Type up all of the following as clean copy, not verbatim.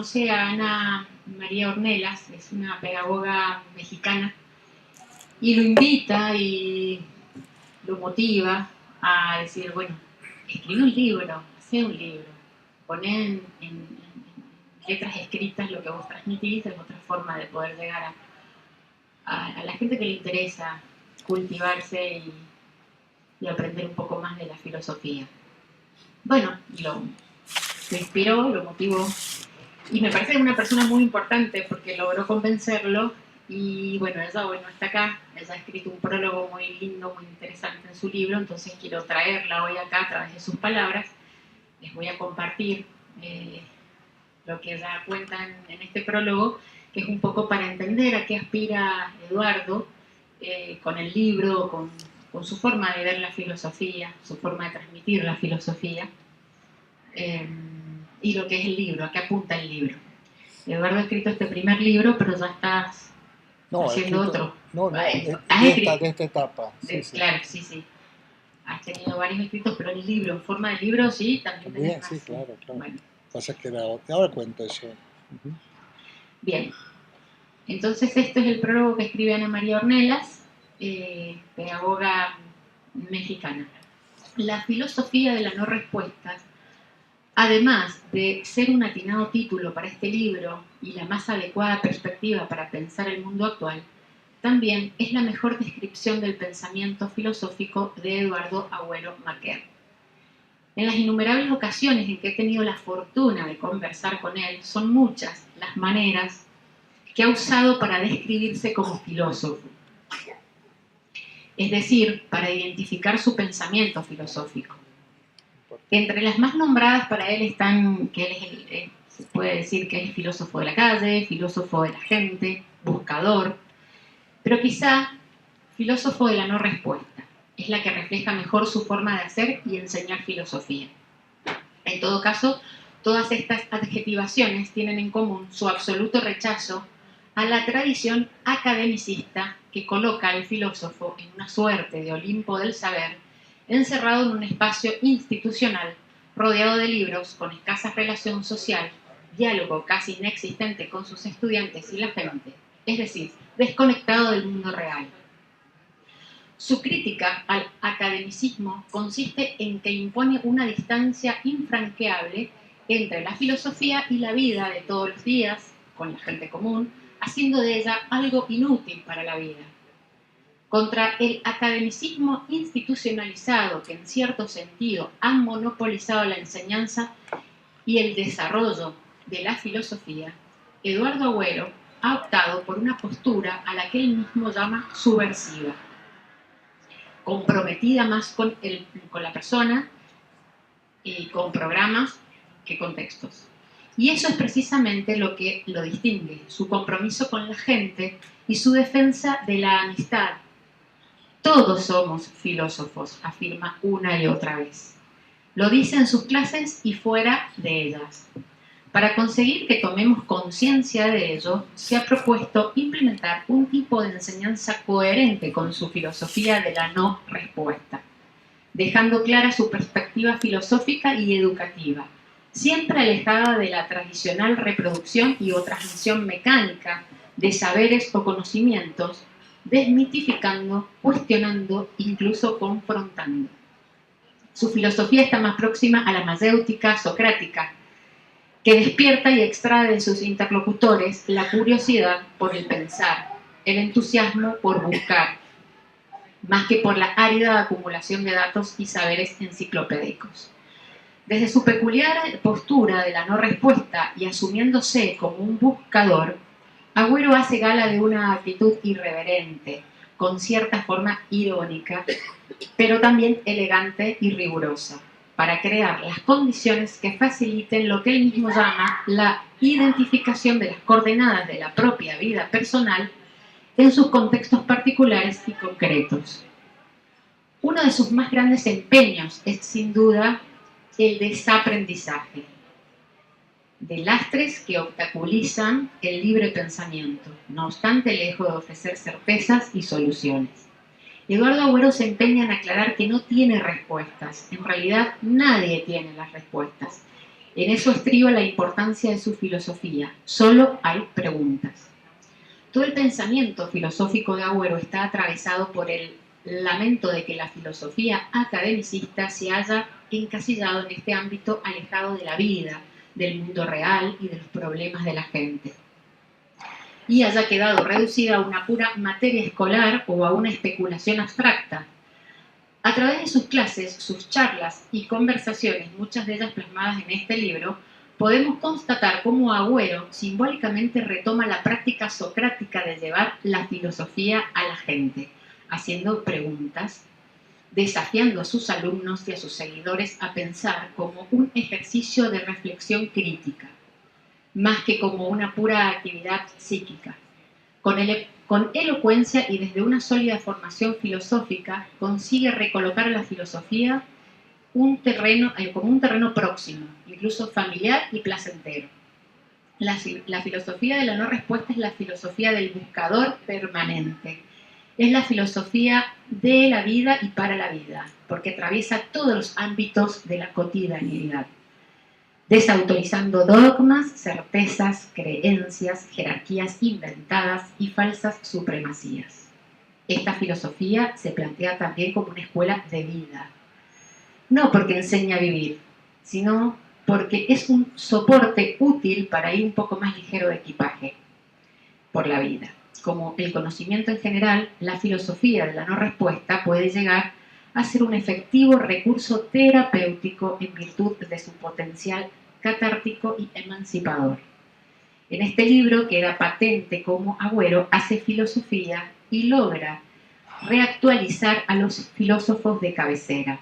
conoce a Ana María Ornelas, es una pedagoga mexicana, y lo invita y lo motiva a decir, bueno, escribe un libro, hace un libro, poné en letras escritas lo que vos transmitís, es otra forma de poder llegar a la gente que le interesa cultivarse y aprender un poco más de la filosofía. Bueno, lo inspiró, lo motivó, y me parece una persona muy importante porque logró convencerlo. Y bueno, ella está acá, ella ha escrito un prólogo muy lindo, muy interesante en su libro, entonces quiero traerla hoy acá a través de sus palabras. Les voy a compartir lo que ella cuenta en este prólogo, que es un poco para entender a qué aspira Eduardo con el libro, con su forma de ver la filosofía, su forma de transmitir la filosofía, y lo que es el libro, a qué apunta el libro. Eduardo ha escrito este primer libro, pero ya estás haciendo otro. No, de esta etapa. Sí. Claro, sí. Has tenido varios escritos, pero el libro, en forma de libro, sí, también sí, claro. Bueno. Pasa que ahora cuento eso. Bien. Entonces, este es el prólogo que escribe Ana María Ornelas, pedagoga mexicana. La filosofía de la no respuesta, además de ser un atinado título para este libro y la más adecuada perspectiva para pensar el mundo actual, también es la mejor descripción del pensamiento filosófico de Eduardo Agüero Maquer. En las innumerables ocasiones en que he tenido la fortuna de conversar con él, son muchas las maneras que ha usado para describirse como filósofo. Es decir, para identificar su pensamiento filosófico. Entre las más nombradas para él están que él se puede decir que es filósofo de la calle, filósofo de la gente, buscador, pero quizá filósofo de la no respuesta. Es la que refleja mejor su forma de hacer y enseñar filosofía. En todo caso, todas estas adjetivaciones tienen en común su absoluto rechazo a la tradición academicista que coloca al filósofo en una suerte de Olimpo del saber, encerrado en un espacio institucional, rodeado de libros, con escasa relación social, diálogo casi inexistente con sus estudiantes y la gente, es decir, desconectado del mundo real. Su crítica al academicismo consiste en que impone una distancia infranqueable entre la filosofía y la vida de todos los días, con la gente común, haciendo de ella algo inútil para la vida. Contra el academicismo institucionalizado que en cierto sentido ha monopolizado la enseñanza y el desarrollo de la filosofía, Eduardo Agüero ha optado por una postura a la que él mismo llama subversiva, comprometida más con la persona y con programas que con textos. Y eso es precisamente lo que lo distingue, su compromiso con la gente y su defensa de la amistad. Todos somos filósofos, afirma una y otra vez. Lo dice en sus clases y fuera de ellas. Para conseguir que tomemos conciencia de ello, se ha propuesto implementar un tipo de enseñanza coherente con su filosofía de la no respuesta, dejando clara su perspectiva filosófica y educativa, siempre alejada de la tradicional reproducción y o transmisión mecánica de saberes o conocimientos, desmitificando, cuestionando, incluso confrontando. Su filosofía está más próxima a la mayéutica socrática, que despierta y extrae de sus interlocutores la curiosidad por el pensar, el entusiasmo por buscar, más que por la árida acumulación de datos y saberes enciclopédicos. Desde su peculiar postura de la no respuesta y asumiéndose como un buscador, Agüero hace gala de una actitud irreverente, con cierta forma irónica, pero también elegante y rigurosa, para crear las condiciones que faciliten lo que él mismo llama la identificación de las coordenadas de la propia vida personal en sus contextos particulares y concretos. Uno de sus más grandes empeños es, sin duda, el desaprendizaje, de lastres que obstaculizan el libre pensamiento, no obstante lejos de ofrecer certezas y soluciones. Eduardo Agüero se empeña en aclarar que no tiene respuestas. En realidad, nadie tiene las respuestas. En eso estriba la importancia de su filosofía. Solo hay preguntas. Todo el pensamiento filosófico de Agüero está atravesado por el lamento de que la filosofía academicista se haya encasillado en este ámbito alejado de la vida, del mundo real y de los problemas de la gente, y haya quedado reducida a una pura materia escolar o a una especulación abstracta. A través de sus clases, sus charlas y conversaciones, muchas de ellas plasmadas en este libro, podemos constatar cómo Agüero simbólicamente retoma la práctica socrática de llevar la filosofía a la gente, haciendo preguntas, desafiando a sus alumnos y a sus seguidores a pensar como un ejercicio de reflexión crítica, más que como una pura actividad psíquica. Con elocuencia y desde una sólida formación filosófica, consigue recolocar a la filosofía como un terreno próximo, incluso familiar y placentero. La filosofía de la no respuesta es la filosofía del buscador permanente. Es la filosofía de la vida y para la vida, porque atraviesa todos los ámbitos de la cotidianidad, desautorizando dogmas, certezas, creencias, jerarquías inventadas y falsas supremacías. Esta filosofía se plantea también como una escuela de vida, no porque enseña a vivir, sino porque es un soporte útil para ir un poco más ligero de equipaje por la vida. Como el conocimiento en general, la filosofía de la no respuesta puede llegar a ser un efectivo recurso terapéutico en virtud de su potencial catártico y emancipador. En este libro queda patente cómo Agüero hace filosofía y logra reactualizar a los filósofos de cabecera,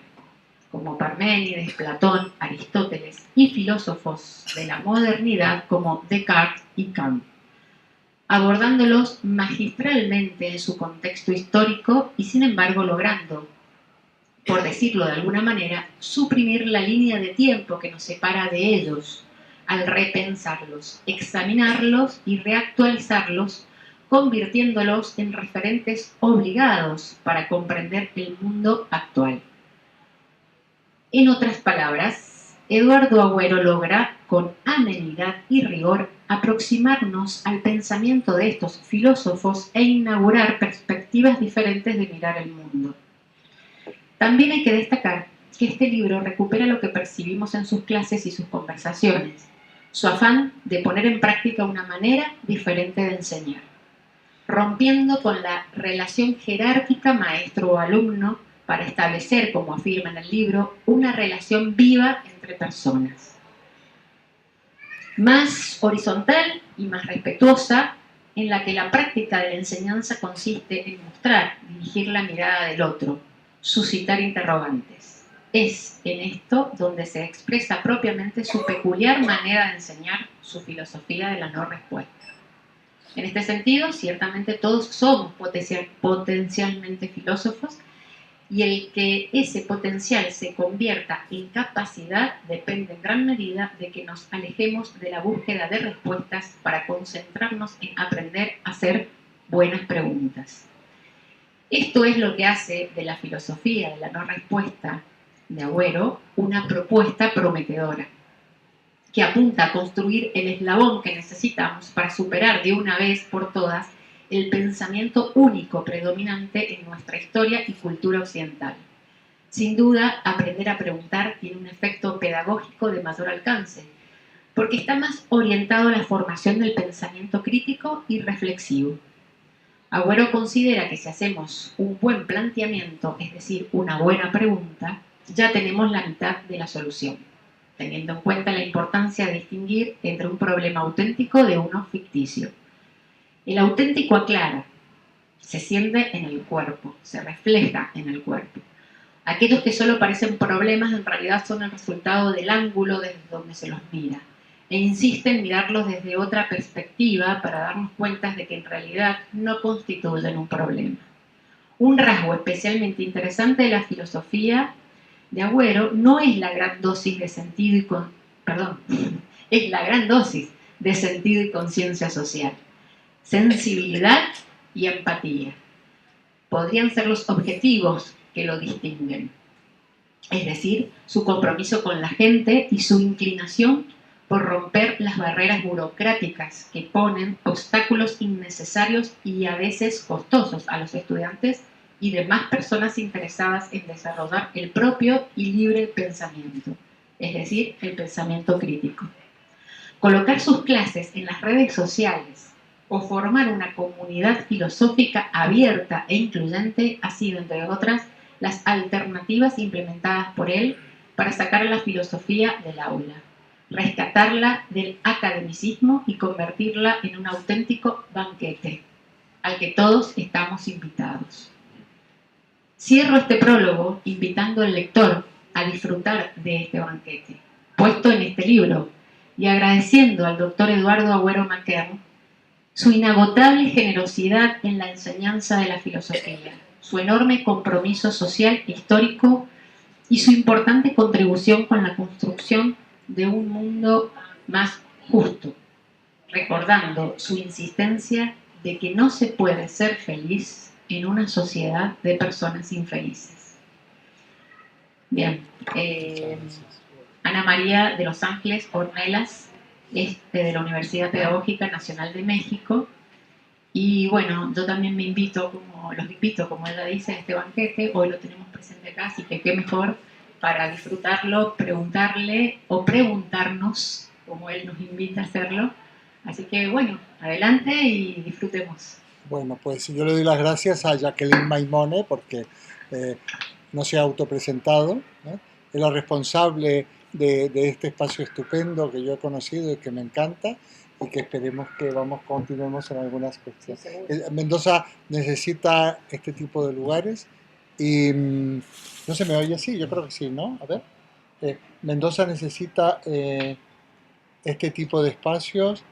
como Parménides, Platón, Aristóteles, y filósofos de la modernidad como Descartes y Kant, abordándolos magistralmente en su contexto histórico y sin embargo logrando, por decirlo de alguna manera, suprimir la línea de tiempo que nos separa de ellos al repensarlos, examinarlos y reactualizarlos, convirtiéndolos en referentes obligados para comprender el mundo actual. En otras palabras, Eduardo Agüero logra, con amenidad y rigor, aproximarnos al pensamiento de estos filósofos e inaugurar perspectivas diferentes de mirar el mundo. También hay que destacar que este libro recupera lo que percibimos en sus clases y sus conversaciones, su afán de poner en práctica una manera diferente de enseñar, rompiendo con la relación jerárquica maestro o alumno para establecer, como afirma en el libro, una relación viva entre personas, más horizontal y más respetuosa, en la que la práctica de la enseñanza consiste en mostrar, dirigir la mirada del otro, suscitar interrogantes. Es en esto donde se expresa propiamente su peculiar manera de enseñar, su filosofía de la no respuesta. En este sentido, ciertamente todos somos potencialmente filósofos, y el que ese potencial se convierta en capacidad depende en gran medida de que nos alejemos de la búsqueda de respuestas para concentrarnos en aprender a hacer buenas preguntas. Esto es lo que hace de la filosofía de la no respuesta de Agüero una propuesta prometedora, que apunta a construir el eslabón que necesitamos para superar de una vez por todas el pensamiento único predominante en nuestra historia y cultura occidental. Sin duda, aprender a preguntar tiene un efecto pedagógico de mayor alcance, porque está más orientado a la formación del pensamiento crítico y reflexivo. Agüero considera que si hacemos un buen planteamiento, es decir, una buena pregunta, ya tenemos la mitad de la solución, teniendo en cuenta la importancia de distinguir entre un problema auténtico de uno ficticio. El auténtico aclara, se siente en el cuerpo, se refleja en el cuerpo. Aquellos que solo parecen problemas en realidad son el resultado del ángulo desde donde se los mira, e insiste en mirarlos desde otra perspectiva para darnos cuenta de que en realidad no constituyen un problema. Un rasgo especialmente interesante de la filosofía de Agüero no es la gran dosis de sentido es la gran dosis de sentido y conciencia social. Sensibilidad y empatía podrían ser los objetivos que lo distinguen. es decir, su compromiso con la gente y su inclinación por romper las barreras burocráticas que ponen obstáculos innecesarios y a veces costosos a los estudiantes y demás personas interesadas en desarrollar el propio y libre pensamiento, es decir, el pensamiento crítico. Colocar sus clases en las redes sociales o formar una comunidad filosófica abierta e incluyente ha sido, entre otras, las alternativas implementadas por él para sacar a la filosofía del aula, rescatarla del academicismo y convertirla en un auténtico banquete al que todos estamos invitados. Cierro este prólogo invitando al lector a disfrutar de este banquete, puesto en este libro, y agradeciendo al doctor Eduardo Agüero Maquern su inagotable generosidad en la enseñanza de la filosofía, su enorme compromiso social e histórico y su importante contribución con la construcción de un mundo más justo, recordando su insistencia de que no se puede ser feliz en una sociedad de personas infelices. Bien, Ana María de Los Ángeles Ornelas, de la Universidad Pedagógica Nacional de México. Y bueno, yo también los invito, como ella dice, a este banquete. Hoy lo tenemos presente acá, así que qué mejor para disfrutarlo, preguntarle o preguntarnos, como él nos invita a hacerlo. Así que bueno, adelante y disfrutemos. Bueno, pues yo le doy las gracias a Jacqueline Maimone porque no se ha autopresentado, ¿eh? Es la responsable de este espacio estupendo que yo he conocido y que me encanta y que esperemos que continuemos en algunas cuestiones. Mendoza necesita este tipo de lugares y no se me oye así, yo creo que sí, ¿no? A ver, Mendoza necesita este tipo de espacios,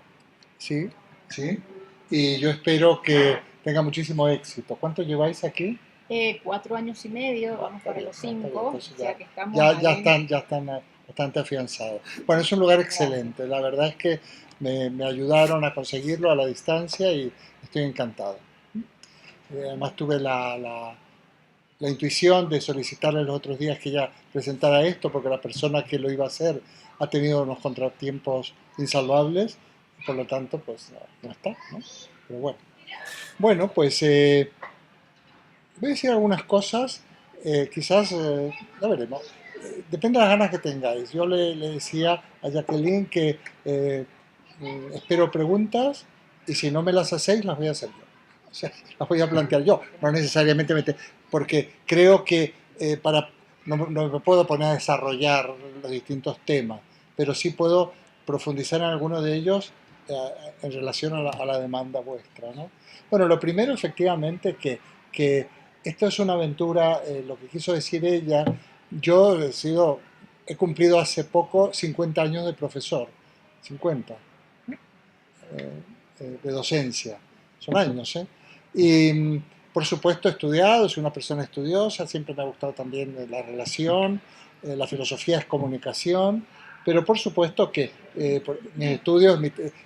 sí, sí, y yo espero que tenga muchísimo éxito. ¿Cuánto lleváis aquí? 4 años y medio, vamos para los 5, o sea que estamos ya están bastante afianzados. Bueno, es un lugar excelente, la verdad es que me ayudaron a conseguirlo a la distancia y estoy encantado. Además tuve la intuición de solicitarle los otros días que ella presentara esto, porque la persona que lo iba a hacer ha tenido unos contratiempos insalvables, y por lo tanto, pues no está, ¿no? Pero bueno, pues voy a decir algunas cosas, quizás, ya veremos. Depende de las ganas que tengáis. Yo le decía a Jacqueline que espero preguntas y si no me las hacéis, las voy a hacer yo. O sea, las voy a plantear yo, no necesariamente porque creo que no me puedo poner a desarrollar los distintos temas, pero sí puedo profundizar en alguno de ellos en relación a la demanda vuestra, ¿no? Bueno, lo primero, efectivamente, que esto es una aventura, lo que quiso decir ella. Yo he cumplido hace poco 50 años de profesor, 50, de docencia, son años, ¿eh? Y por supuesto he estudiado, soy una persona estudiosa, siempre me ha gustado también la relación, la filosofía es comunicación, pero por supuesto que mis estudios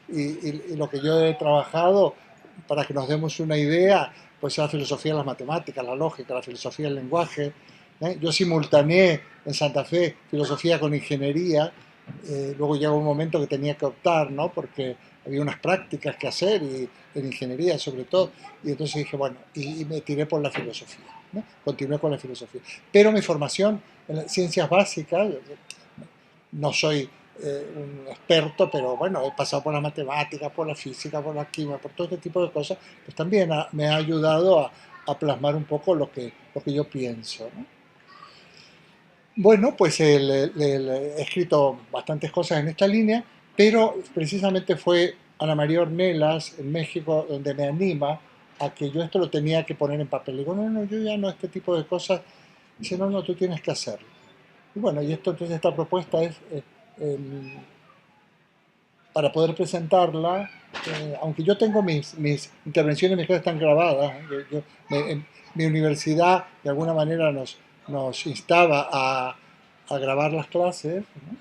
y lo que yo he trabajado, para que nos demos una idea, pues la filosofía de las matemáticas, la lógica, la filosofía del lenguaje. Yo simultaneé en Santa Fe filosofía con ingeniería, luego llegó un momento que tenía que optar, ¿no? Porque había unas prácticas que hacer, y en ingeniería sobre todo, y entonces dije, bueno, y me tiré por la filosofía, ¿no? Continué con la filosofía. Pero mi formación en las ciencias básicas, no soy un experto, pero bueno, he pasado por la matemática, por la física, por la química, por todo este tipo de cosas, pues también me ha ayudado a plasmar un poco lo que yo pienso, ¿no? Bueno, pues he escrito bastantes cosas en esta línea, pero precisamente fue Ana María Ornelas en México donde me anima a que yo esto lo tenía que poner en papel. Digo, no, yo ya no, este tipo de cosas. Dice, no, tú tienes que hacerlo. Y bueno, entonces esta propuesta es para poder presentarla, aunque yo tengo mis intervenciones, mis clases están grabadas, mi universidad de alguna manera nos instaba a grabar las clases, ¿no?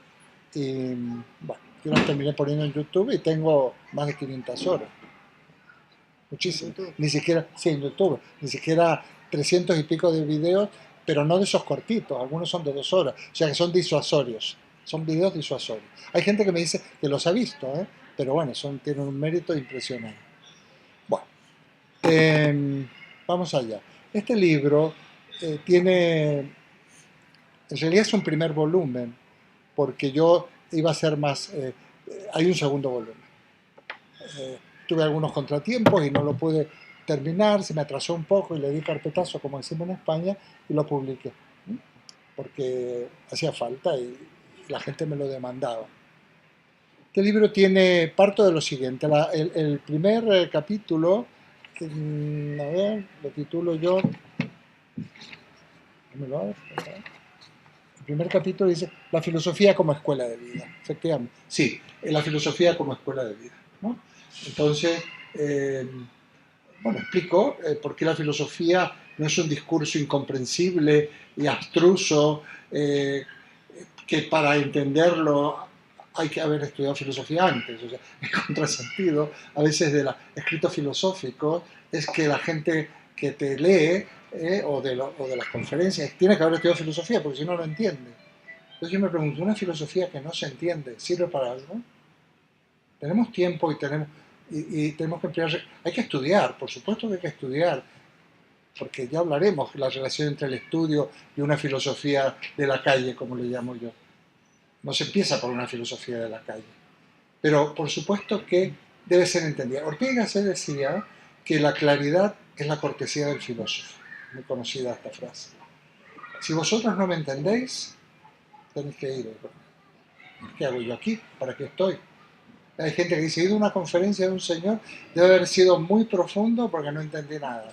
Y bueno, yo las terminé poniendo en YouTube y tengo más de 500 horas. Muchísimo. Ni siquiera, sí, en YouTube, ni siquiera 300 y pico de videos pero no de esos cortitos, algunos son de 2 horas, o sea que son disuasorios, son videos disuasorios. Hay gente que me dice que los ha visto, pero bueno, tienen un mérito impresionante. Bueno, vamos allá. Este libro tiene, en realidad es un primer volumen, porque yo iba a hacer más, hay un segundo volumen. Tuve algunos contratiempos y no lo pude terminar, se me atrasó un poco y le di carpetazo, como decimos en España, y lo publiqué, porque hacía falta y la gente me lo demandaba. Este libro tiene parte de lo siguiente. El primer capítulo, a ver, lo titulo yo. El primer capítulo dice la filosofía como escuela de vida. Efectivamente, sí, la filosofía como escuela de vida, ¿no? Entonces, bueno, explico por qué la filosofía no es un discurso incomprensible y abstruso, que para entenderlo hay que haber estudiado filosofía antes. O sea, el contrasentido a veces de los escritos filosóficos es que la gente que te lee o de las conferencias tiene que haber estudiado filosofía porque si no, no entiende. Entonces yo me pregunto, ¿una filosofía que no se entiende sirve para algo? Tenemos tiempo y tenemos que emplear. Hay que estudiar, por supuesto que hay que estudiar, porque ya hablaremos de la relación entre el estudio y una filosofía de la calle, como le llamo yo. No se empieza por una filosofía de la calle, pero por supuesto que debe ser entendida. Ortega se decía que la claridad es la cortesía del filósofo, muy conocida esta frase. Si vosotros no me entendéis, tenéis que ir. ¿Qué hago yo aquí? ¿Para qué estoy? Hay gente que dice, he ido a una conferencia de un señor, debe haber sido muy profundo porque no entendí nada.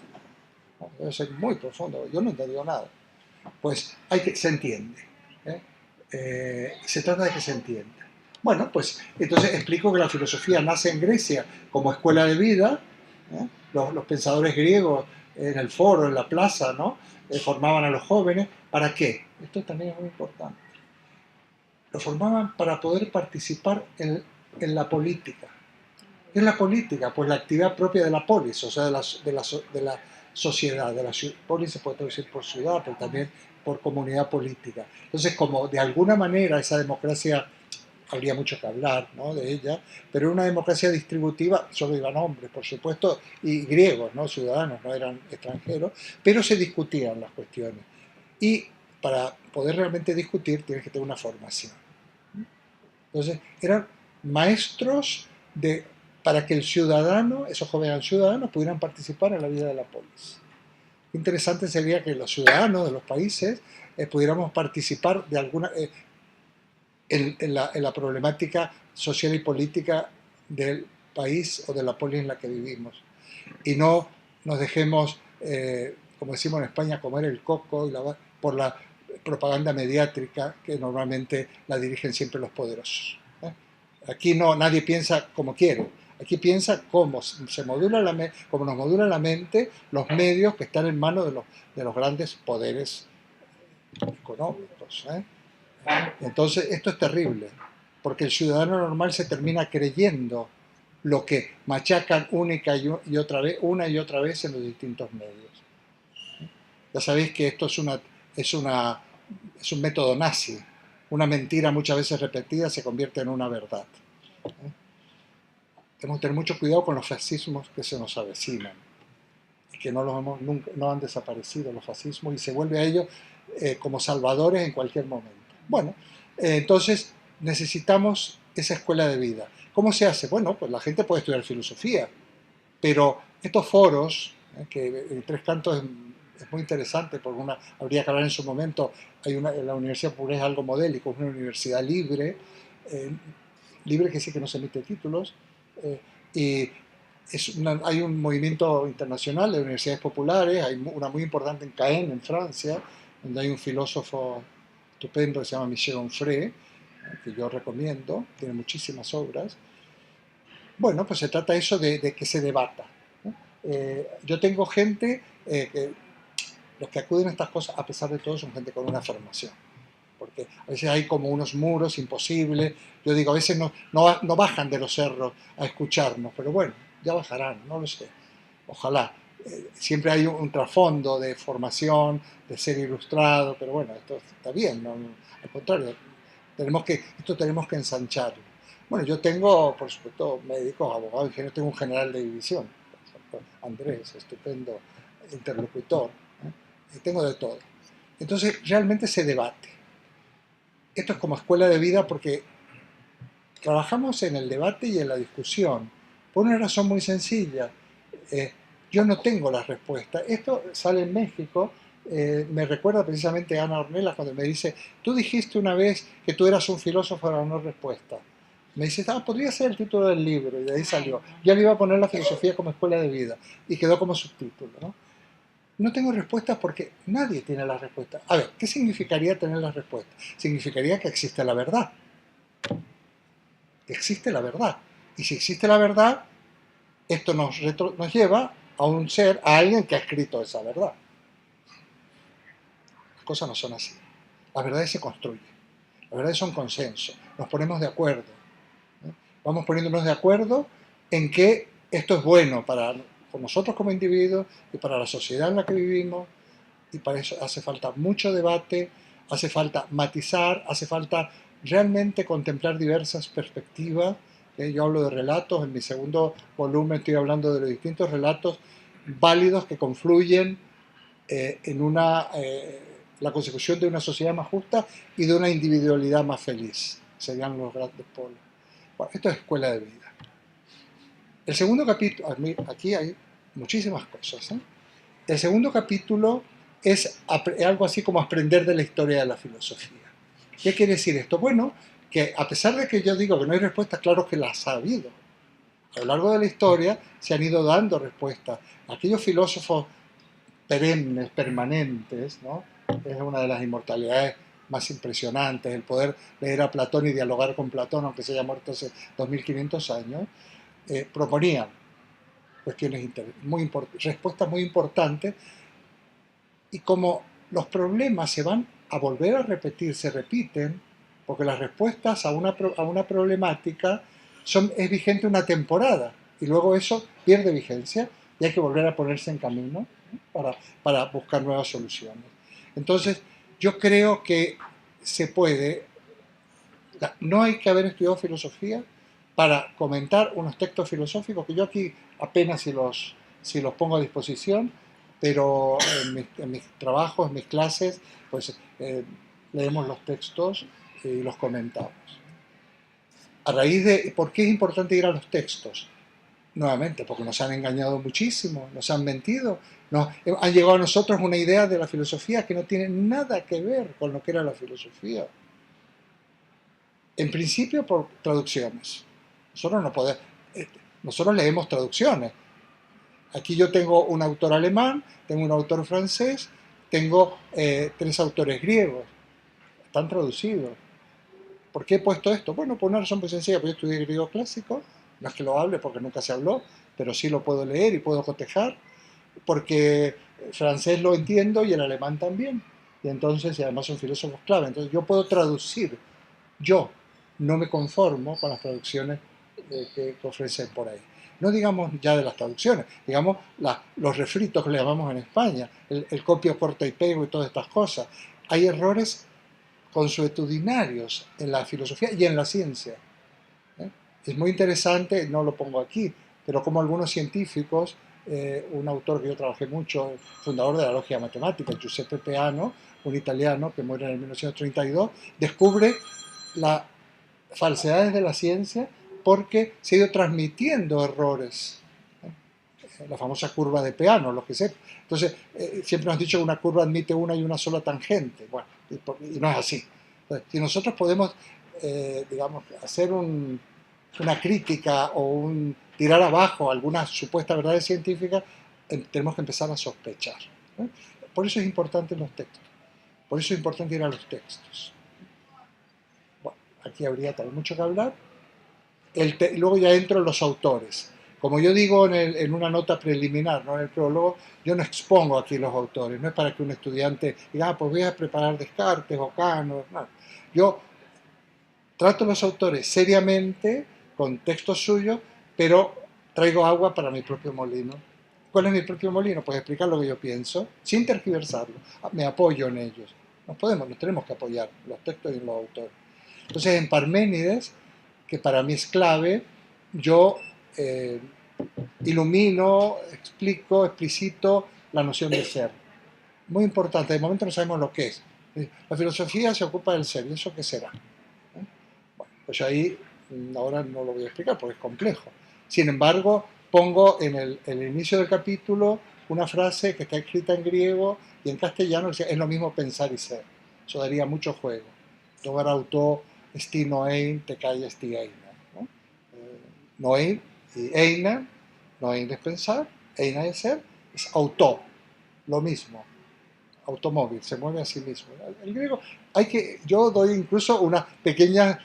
Debe ser muy profundo, yo no he entendido nada. Pues se entiende. Se trata de que se entienda. Bueno, pues entonces explico que la filosofía nace en Grecia como escuela de vida. Los pensadores griegos en el foro, en la plaza, ¿no? Formaban a los jóvenes. ¿Para qué? Esto también es muy importante. Lo formaban para poder participar en la política. ¿Qué es la política? Pues la actividad propia de la polis, o sea, de la sociedad. De la polis se puede traducir por ciudad, pero también por comunidad política. Entonces, como de alguna manera esa democracia, habría mucho que hablar, ¿no?, de ella, pero era una democracia distributiva, solo iban hombres, por supuesto, y griegos, ¿no?, ciudadanos, no eran extranjeros, pero se discutían las cuestiones. Y para poder realmente discutir tienes que tener una formación. Entonces, eran maestros para que el ciudadano, esos jóvenes ciudadanos, pudieran participar en la vida de la polis. Interesante sería que los ciudadanos de los países pudiéramos participar de alguna en la problemática social y política del país o de la polis en la que vivimos. Y no nos dejemos, como decimos en España, comer el coco por la propaganda mediática que normalmente la dirigen siempre los poderosos. Aquí nadie piensa como quiere. Aquí piensa cómo nos modula la mente los medios que están en manos de los grandes poderes económicos. Entonces, esto es terrible, porque el ciudadano normal se termina creyendo lo que machacan una y otra vez en los distintos medios. Ya sabéis que esto es un método nazi. Una mentira muchas veces repetida se convierte en una verdad. Tenemos que tener mucho cuidado con los fascismos que se nos avecinan, que no han desaparecido los fascismos y se vuelve a ellos como salvadores en cualquier momento. Bueno, entonces necesitamos esa escuela de vida. ¿Cómo se hace? Bueno, pues la gente puede estudiar filosofía, pero estos foros, que en Tres Cantos es muy interesante, porque habría que hablar en su momento, la Universidad Popular es algo modélico, es una universidad libre, libre que sí que no se emite títulos, y hay un movimiento internacional de universidades populares, hay una muy importante en Caen, en Francia, donde hay un filósofo estupendo que se llama Michel Onfray, que yo recomiendo, tiene muchísimas obras. Bueno, pues se trata eso de que se debata. Yo tengo gente, los que acuden a estas cosas, a pesar de todo, son gente con una formación. Porque a veces hay como unos muros imposibles. Yo digo, a veces no bajan de los cerros a escucharnos, pero bueno, ya bajarán, no lo sé. Ojalá. siempre hay un trasfondo de formación, de ser ilustrado, pero bueno, esto está bien, al contrario, esto tenemos que ensancharlo. Bueno, yo tengo, por supuesto, médicos, abogados, ingenieros, tengo un general de división, por ejemplo, Andrés, estupendo interlocutor, y tengo de todo. Entonces, realmente se debate. Esto es como escuela de vida porque trabajamos en el debate y en la discusión, por una razón muy sencilla. Yo no tengo las respuestas. Esto sale en México, me recuerda precisamente a Ana Ornelas cuando me dice, tú dijiste una vez que tú eras un filósofo a la no respuesta. Me dice, podría ser el título del libro, y de ahí salió. Yo le iba a poner la filosofía como escuela de vida, y quedó como subtítulo, ¿no? No tengo respuestas porque nadie tiene las respuestas. A ver, ¿qué significaría tener las respuestas? Significaría que existe la verdad. Que existe la verdad. Y si existe la verdad, esto nos lleva a un ser, a alguien que ha escrito esa verdad. Las cosas no son así. Las verdades se construyen. Las verdades son consenso. Nos ponemos de acuerdo. Vamos poniéndonos de acuerdo en que esto es bueno para nosotros como individuos y para la sociedad en la que vivimos, y para eso hace falta mucho debate, hace falta matizar, hace falta realmente contemplar diversas perspectivas. Yo hablo de relatos, en mi segundo volumen estoy hablando de los distintos relatos válidos que confluyen en la consecución de una sociedad más justa y de una individualidad más feliz. Serían los grandes polos. Bueno, esto es escuela de vida. El segundo capítulo, aquí hay muchísimas cosas, ¿eh? El segundo capítulo es algo así como aprender de la historia de la filosofía. ¿Qué quiere decir esto? Bueno, que a pesar de que yo digo que no hay respuestas, claro que las ha habido. A lo largo de la historia se han ido dando respuestas. Aquellos filósofos perennes, permanentes, ¿no? Es una de las inmortalidades más impresionantes, el poder leer a Platón y dialogar con Platón, aunque se haya muerto hace 2500 años, proponían cuestiones respuestas muy importantes, y como los problemas se van a volver a repetir, se repiten, porque las respuestas a una problemática es vigente una temporada, y luego eso pierde vigencia y hay que volver a ponerse en camino, ¿no? para buscar nuevas soluciones. Entonces, yo creo que se puede, no hay que haber estudiado filosofía para comentar unos textos filosóficos que yo aquí apenas si los pongo a disposición, pero en mis trabajos, en mis clases, pues leemos los textos y los comentamos. A raíz de, ¿por qué es importante ir a los textos? Nuevamente, porque nos han engañado muchísimo, nos han mentido, han llegado a nosotros una idea de la filosofía que no tiene nada que ver con lo que era la filosofía. En principio por traducciones. Nosotros leemos traducciones. Aquí yo tengo un autor alemán, tengo un autor francés, tengo 3 autores griegos. Están traducidos. ¿Por qué he puesto esto? Bueno, por una razón muy sencilla, porque yo estudié griego clásico, no es que lo hable porque nunca se habló, pero sí lo puedo leer y puedo cotejar, porque el francés lo entiendo y el alemán también, y entonces, y además son filósofos clave, entonces yo puedo traducir, yo no me conformo con las traducciones que ofrecen por ahí. No digamos ya de las traducciones, digamos los refritos que le llamamos en España, el copio, corta y pego y todas estas cosas. Hay errores consuetudinarios en la filosofía y en la ciencia. Es muy interesante, no lo pongo aquí, pero como algunos científicos, un autor que yo trabajé mucho, fundador de la logia matemática, Giuseppe Peano, un italiano que muere en el 1932, descubre las falsedades de la ciencia porque se ha ido transmitiendo errores. La famosa curva de Peano, lo que sé. Entonces, siempre nos han dicho que una curva admite una y una sola tangente. Bueno, y no es así. Entonces, si nosotros podemos, digamos, hacer una crítica o tirar abajo algunas supuestas verdades científicas, tenemos que empezar a sospechar. Por eso es importante los textos. Por eso es importante ir a los textos. Bueno, aquí habría también mucho que hablar. Luego ya entro en los autores. Como yo digo en una nota preliminar, ¿no? En el prólogo, yo no expongo aquí los autores, no es para que un estudiante diga, pues voy a preparar Descartes o Kant, no. Yo trato los autores seriamente, con textos suyos, pero traigo agua para mi propio molino ¿Cuál es mi propio molino? Pues explicar lo que yo pienso, sin tergiversarlo. Me apoyo en ellos. Nos tenemos que apoyar, los textos y los autores. Entonces, en Parménides, que para mí es clave, yo eh, ilumino, explico, explicito la noción de ser. Muy importante, de momento no sabemos lo que es. La filosofía se ocupa del ser, ¿y eso qué será? Bueno, pues ahí ahora no lo voy a explicar porque es complejo. Sin embargo, pongo en el inicio del capítulo una frase que está escrita en griego y en castellano, es lo mismo pensar y ser. Eso daría mucho juego. Togar auto esti noein te cae esti eina. ¿No? Noein y eina, noein es pensar, eina es ser, es auto, lo mismo, automóvil, se mueve a sí mismo. El griego, yo doy incluso unas pequeñas,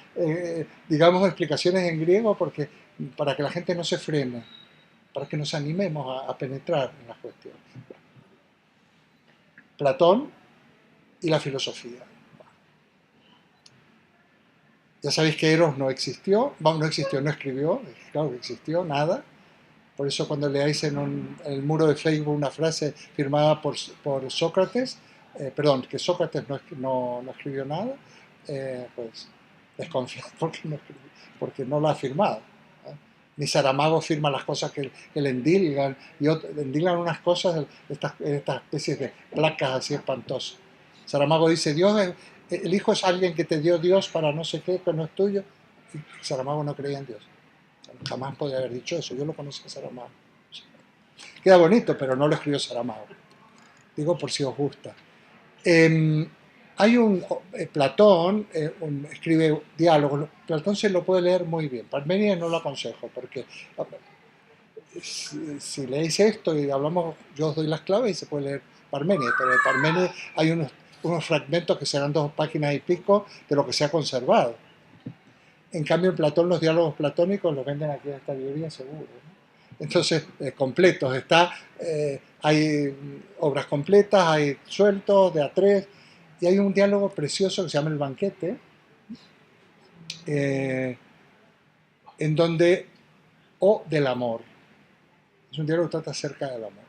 digamos, explicaciones en griego porque, para que la gente no se frene, para que nos animemos a penetrar en las cuestiones. Platón y la filosofía. Ya sabéis que Eros no existió, no escribió, claro que existió, nada. Por eso cuando leáis en el muro de Facebook una frase firmada por Sócrates, perdón, que Sócrates no escribió nada, pues desconfiad porque no lo ha firmado. ¿Eh? Ni Saramago firma las cosas que le endilgan, y le endilgan unas cosas, estas especies de placas así espantosas. Saramago dice, el hijo es alguien que te dio Dios para no sé qué, que no es tuyo. Y Saramago no creía en Dios. Jamás podría haber dicho eso, yo lo conocí a Saramago. Queda bonito, pero no lo escribió Saramago. Digo por si os gusta. Hay Platón escribe diálogos. Platón se lo puede leer muy bien. Parménides no lo aconsejo, porque si leéis esto y hablamos, yo os doy las claves y se puede leer Parménides, pero de Parménides hay unos fragmentos que serán 2 páginas y pico de lo que se ha conservado. En cambio, en Platón los diálogos platónicos los venden aquí en esta librería seguro, ¿no? Entonces, completos. Hay obras completas, hay sueltos de A3, y hay un diálogo precioso que se llama El banquete, en donde, o del amor. Es un diálogo que trata acerca del amor.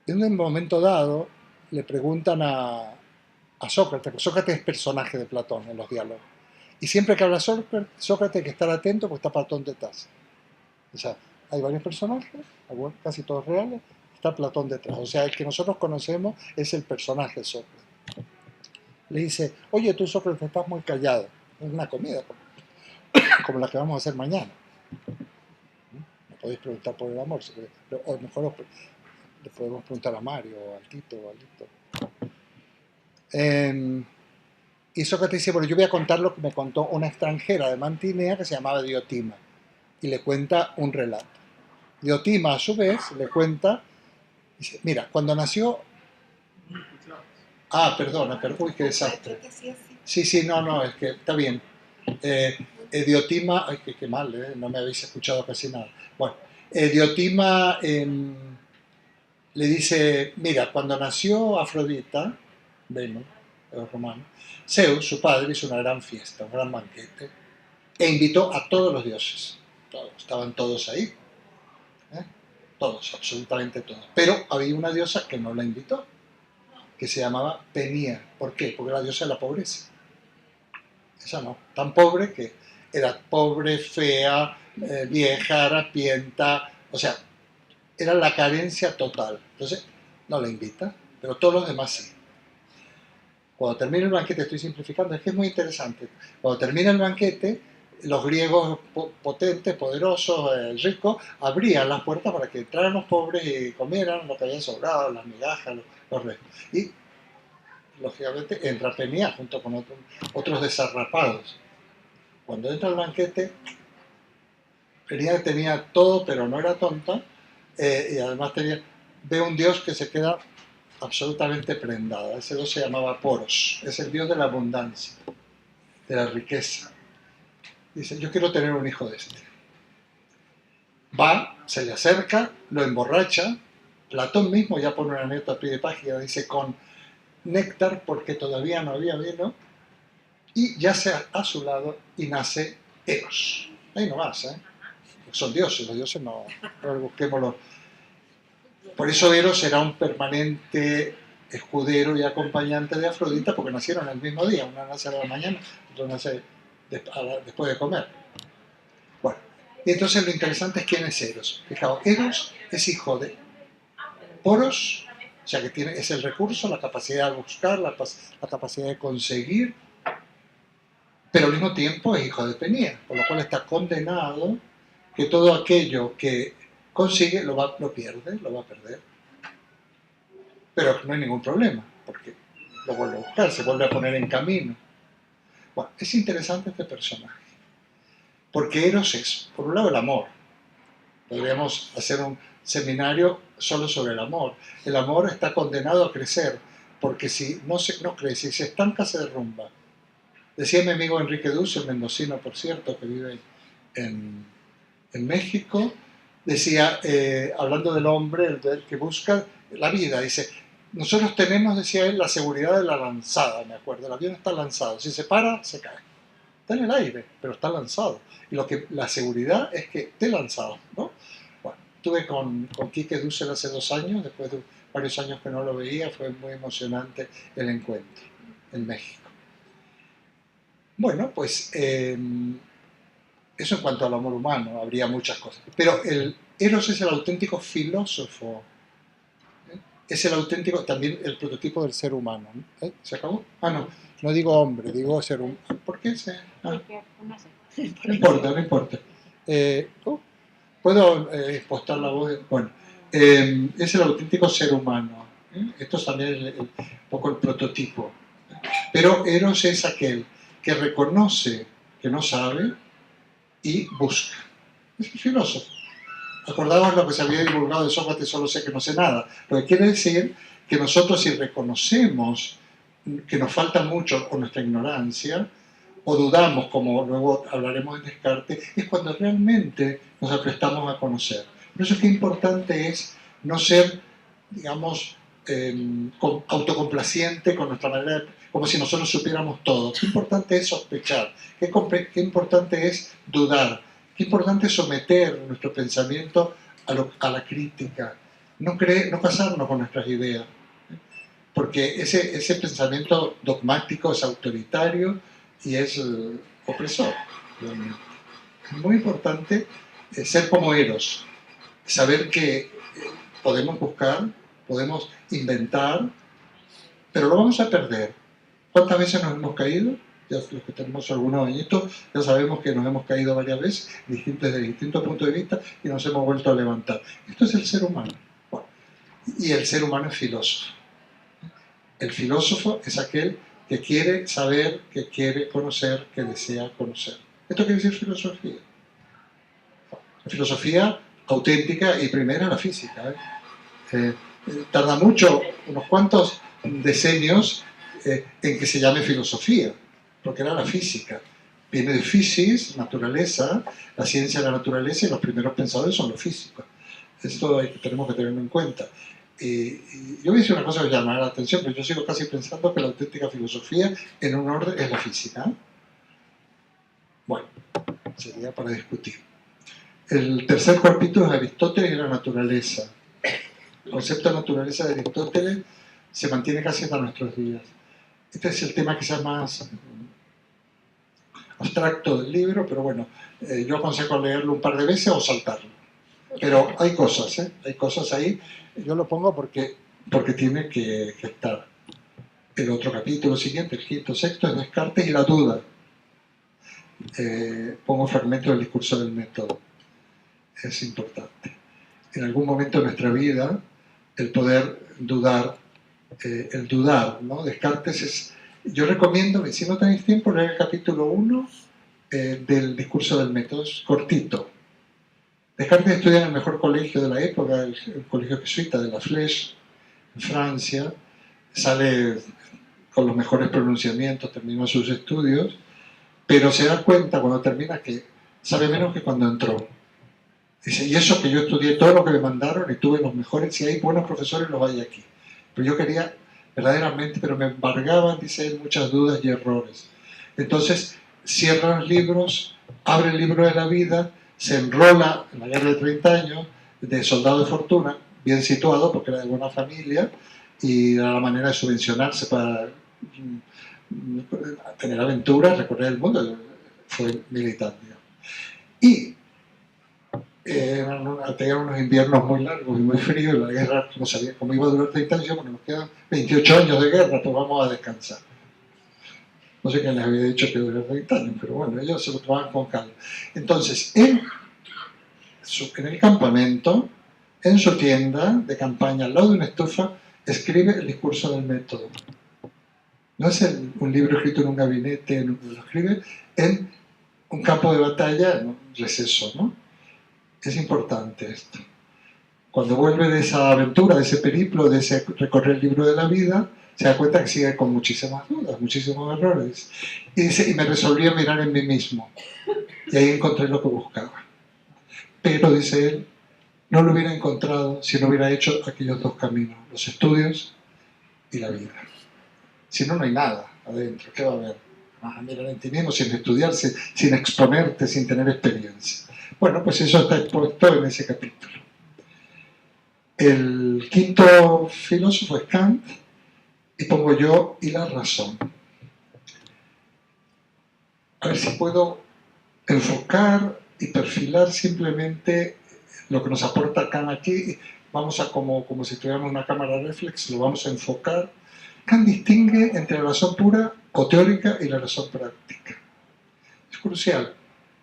En un momento dado, le preguntan a Sócrates, porque Sócrates es personaje de Platón en los diálogos. Y siempre que habla Sócrates hay que estar atento porque está Platón detrás. O sea, hay varios personajes, casi todos reales, está Platón detrás. O sea, el que nosotros conocemos es el personaje Sócrates. Le dice, oye, tú Sócrates estás muy callado. Es una comida como la que vamos a hacer mañana. Me podéis preguntar por el amor, o mejor le podemos preguntar a Mario, o al Tito, o al Lito. Y Sócrates dice, bueno, yo voy a contar lo que me contó una extranjera de Mantinea que se llamaba Diotima. Y le cuenta un relato. Diotima, a su vez, le cuenta, dice, mira, cuando nació... perdona, uy, qué desastre. Sí, no, es que está bien. Diotima, ay, qué mal, no me habéis escuchado casi nada. Bueno, Diotima le dice, mira, cuando nació Afrodita, Venus, el romano, Zeus, su padre, hizo una gran fiesta, un gran banquete, e invitó a todos los dioses. Estaban todos ahí. Todos, absolutamente todos. Pero había una diosa que no la invitó, que se llamaba Penía. ¿Por qué? Porque la diosa de la pobreza. Esa no, tan pobre que era pobre, fea, vieja, harapienta, o sea, era la carencia total. Entonces, no la invita, pero todos los demás sí. Cuando termina el banquete, estoy simplificando, es que es muy interesante. Cuando termina el banquete, los griegos potentes, poderosos, ricos, abrían las puertas para que entraran los pobres y comieran lo que había sobrado, las migajas, los restos. Y, lógicamente, entra Penía junto con otros desarrapados. Cuando entra al banquete, Penía tenía todo, pero no era tonta, y además ve un dios que se queda absolutamente prendada. Ese dios se llamaba Poros, es el dios de la abundancia, de la riqueza. Dice, yo quiero tener un hijo de este. Va, se le acerca, lo emborracha. Platón mismo ya pone una anécdota a pie de página, dice, con néctar porque todavía no había vino, y yace a su lado y nace Eros. Ahí no más, ¿eh? son dioses, los dioses no busquémoslo. Por eso Eros era un permanente escudero y acompañante de Afrodita, porque nacieron el mismo día, una nace a la mañana, otra nace después de comer. Bueno, y entonces lo interesante es quién es Eros. Fijaos, Eros es hijo de Poros, o sea que es el recurso, la capacidad de buscar, la capacidad de conseguir, pero al mismo tiempo es hijo de Penea, por lo cual está condenado que todo aquello que consigue lo pierde, lo va a perder. Pero no hay ningún problema, porque lo vuelve a buscar, se vuelve a poner en camino. Bueno, es interesante este personaje, porque Eros es, por un lado, el amor. Podríamos hacer un seminario solo sobre el amor. El amor está condenado a crecer, porque si no crece, si se estanca, se derrumba. Decía mi amigo Enrique Duce, el mendocino, por cierto, que vive en México, decía, hablando del hombre, el que busca la vida, dice, nosotros tenemos, decía él, la seguridad de la lanzada, me acuerdo, el avión está lanzado, si se para, se cae. Está en el aire, pero está lanzado. Y la seguridad es que esté lanzado, ¿no? Bueno, estuve con Quique Dussel hace 2 años, después de varios años que no lo veía, fue muy emocionante el encuentro en México. Bueno, pues eso en cuanto al amor humano, habría muchas cosas. Pero el Eros es el auténtico filósofo, es el auténtico, también el prototipo del ser humano. ¿Se acabó? Ah, no digo hombre, digo ser humano. ¿Por qué? No importa, no importa. ¿Puedo postar la voz? Bueno, es el auténtico ser humano. Esto también es un poco el prototipo. Pero Eros es aquel que reconoce que no sabe y busca. Es el filósofo. Acordaos lo que se había divulgado de Sócrates, solo sé que no sé nada. Lo que quiere decir que nosotros, si reconocemos que nos falta mucho o nuestra ignorancia, o dudamos, como luego hablaremos de Descartes, es cuando realmente nos aprestamos a conocer. Por eso qué importante es no ser, digamos, autocomplaciente con nuestra manera de, como si nosotros supiéramos todo. Qué importante es sospechar, qué importante es dudar, qué importante es someter nuestro pensamiento a la crítica, no casarnos con nuestras ideas, porque ese pensamiento dogmático es autoritario y es opresor. Es muy importante ser como Eros, saber que podemos buscar, podemos inventar, pero lo vamos a perder. ¿Cuántas veces nos hemos caído? Ya los que tenemos algunos añitos, ya sabemos que nos hemos caído varias veces, desde distintos puntos de vista, y nos hemos vuelto a levantar. Esto es el ser humano. Bueno, y el ser humano es filósofo. El filósofo es aquel que quiere saber, que quiere conocer, que desea conocer. Esto quiere decir filosofía. La filosofía auténtica y primera, la física. Tarda mucho, unos cuantos decenios, en que se llame filosofía, porque era la física. Viene de physis, naturaleza, la ciencia de la naturaleza, y los primeros pensadores son los físicos. Esto tenemos que tenerlo en cuenta. Y yo voy a decir una cosa que llamará la atención, pero yo sigo casi pensando que la auténtica filosofía, en un orden, es la física. Bueno, sería para discutir. El tercer capítulo es Aristóteles y la naturaleza. El concepto de naturaleza de Aristóteles se mantiene casi hasta nuestros días. Este es el tema quizás más abstracto del libro, pero bueno, yo aconsejo leerlo un par de veces o saltarlo. Pero hay cosas ahí. Yo lo pongo porque tiene que estar. El otro capítulo siguiente, el quinto, sexto, es Descartes y la duda. Pongo fragmentos del discurso del método. Es importante. En algún momento de nuestra vida, el poder dudar, ¿no? Descartes es... Yo recomiendo, si no tenéis tiempo, leer el capítulo 1 del discurso del método. Es cortito. Descartes estudia en el mejor colegio de la época, el colegio jesuita de La Flèche, en Francia. Sale con los mejores pronunciamientos, termina sus estudios, pero se da cuenta cuando termina que sabe menos que cuando entró. Dice, y eso que yo estudié todo lo que me mandaron y tuve los mejores, si hay buenos profesores los hay aquí. Pero yo quería verdaderamente, pero me embargaban, dice él, muchas dudas y errores. Entonces cierra los libros, abre el libro de la vida, se enrola en la guerra de 30 años de soldado de fortuna, bien situado porque era de buena familia y era la manera de subvencionarse para tener aventuras, recorrer el mundo. Fue militar, digamos. Y tenían unos inviernos muy largos y muy fríos, y la guerra, no sabía cómo iba a durar 30 años, bueno, nos quedan 28 años de guerra, pues vamos a descansar. No sé quién les había dicho que durara 30 años, pero bueno, ellos se lo tomaban con calma. Entonces, en el campamento, en su tienda de campaña, al lado de una estufa, escribe el discurso del método. No es un libro escrito en un gabinete, lo escribe en un campo de batalla, en un receso, ¿no? Es importante esto. Cuando vuelve de esa aventura, de ese periplo, de ese recorrer el libro de la vida, se da cuenta que sigue con muchísimas dudas, muchísimos errores. Y dice, y me resolví a mirar en mí mismo. Y ahí encontré lo que buscaba. Pero, dice él, no lo hubiera encontrado si no hubiera hecho aquellos dos caminos, los estudios y la vida. Si no, no hay nada adentro. ¿Qué va a haber? Vas a mirar en ti mismo sin estudiar, sin exponerte, sin tener experiencia. Bueno, pues eso está expuesto en ese capítulo. El quinto filósofo es Kant, y pongo yo y la razón. A ver si puedo enfocar y perfilar simplemente lo que nos aporta Kant aquí. Vamos a, como si tuviéramos una cámara reflex, lo vamos a enfocar. Kant distingue entre la razón pura o teórica y la razón práctica. Es crucial.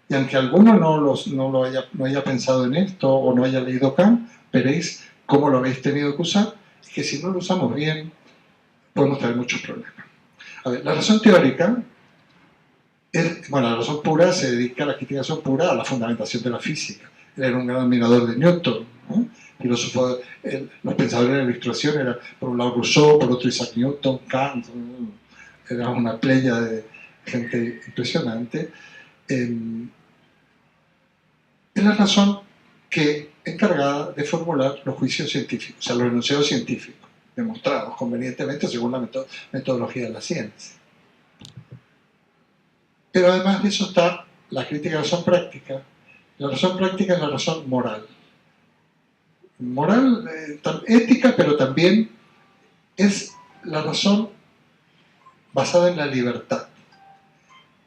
Y aunque alguno no haya pensado en esto o no haya leído Kant, veréis cómo lo habéis tenido que usar, y que si no lo usamos bien, podemos tener muchos problemas. A ver, la razón teórica, la razón pura se dedica a la crítica de la razón pura, a la fundamentación de la física. Él era un gran admirador de Newton, ¿no? Filósofo, los pensadores de la Ilustración eran por un lado Rousseau, por otro Isaac Newton, Kant, era una playa de gente impresionante. Es la razón que encargada de formular los juicios científicos, o sea, los enunciados científicos, demostrados convenientemente según la metodología de la ciencia. Pero además de eso está la crítica de la razón práctica. La razón práctica es la razón moral. Moral, ética, pero también es la razón basada en la libertad,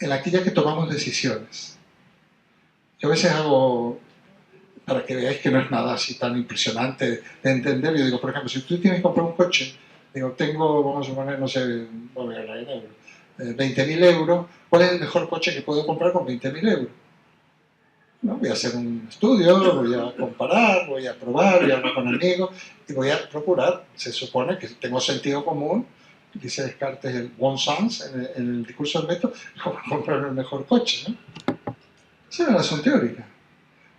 en aquella que tomamos decisiones. Yo a veces hago, para que veáis que no es nada así tan impresionante de entender, yo digo, por ejemplo, si tú tienes que comprar un coche, digo, tengo, vamos a poner, no sé, voy a hablar en euros, 20.000 euros, ¿cuál es el mejor coche que puedo comprar con 20.000 euros? ¿No? Voy a hacer un estudio, voy a comparar, voy a probar, voy a hablar con amigos y voy a procurar, se supone que tengo sentido común, dice Descartes el bon sens en el discurso del método, comprar el mejor coche, ¿no? Esa es la razón teórica.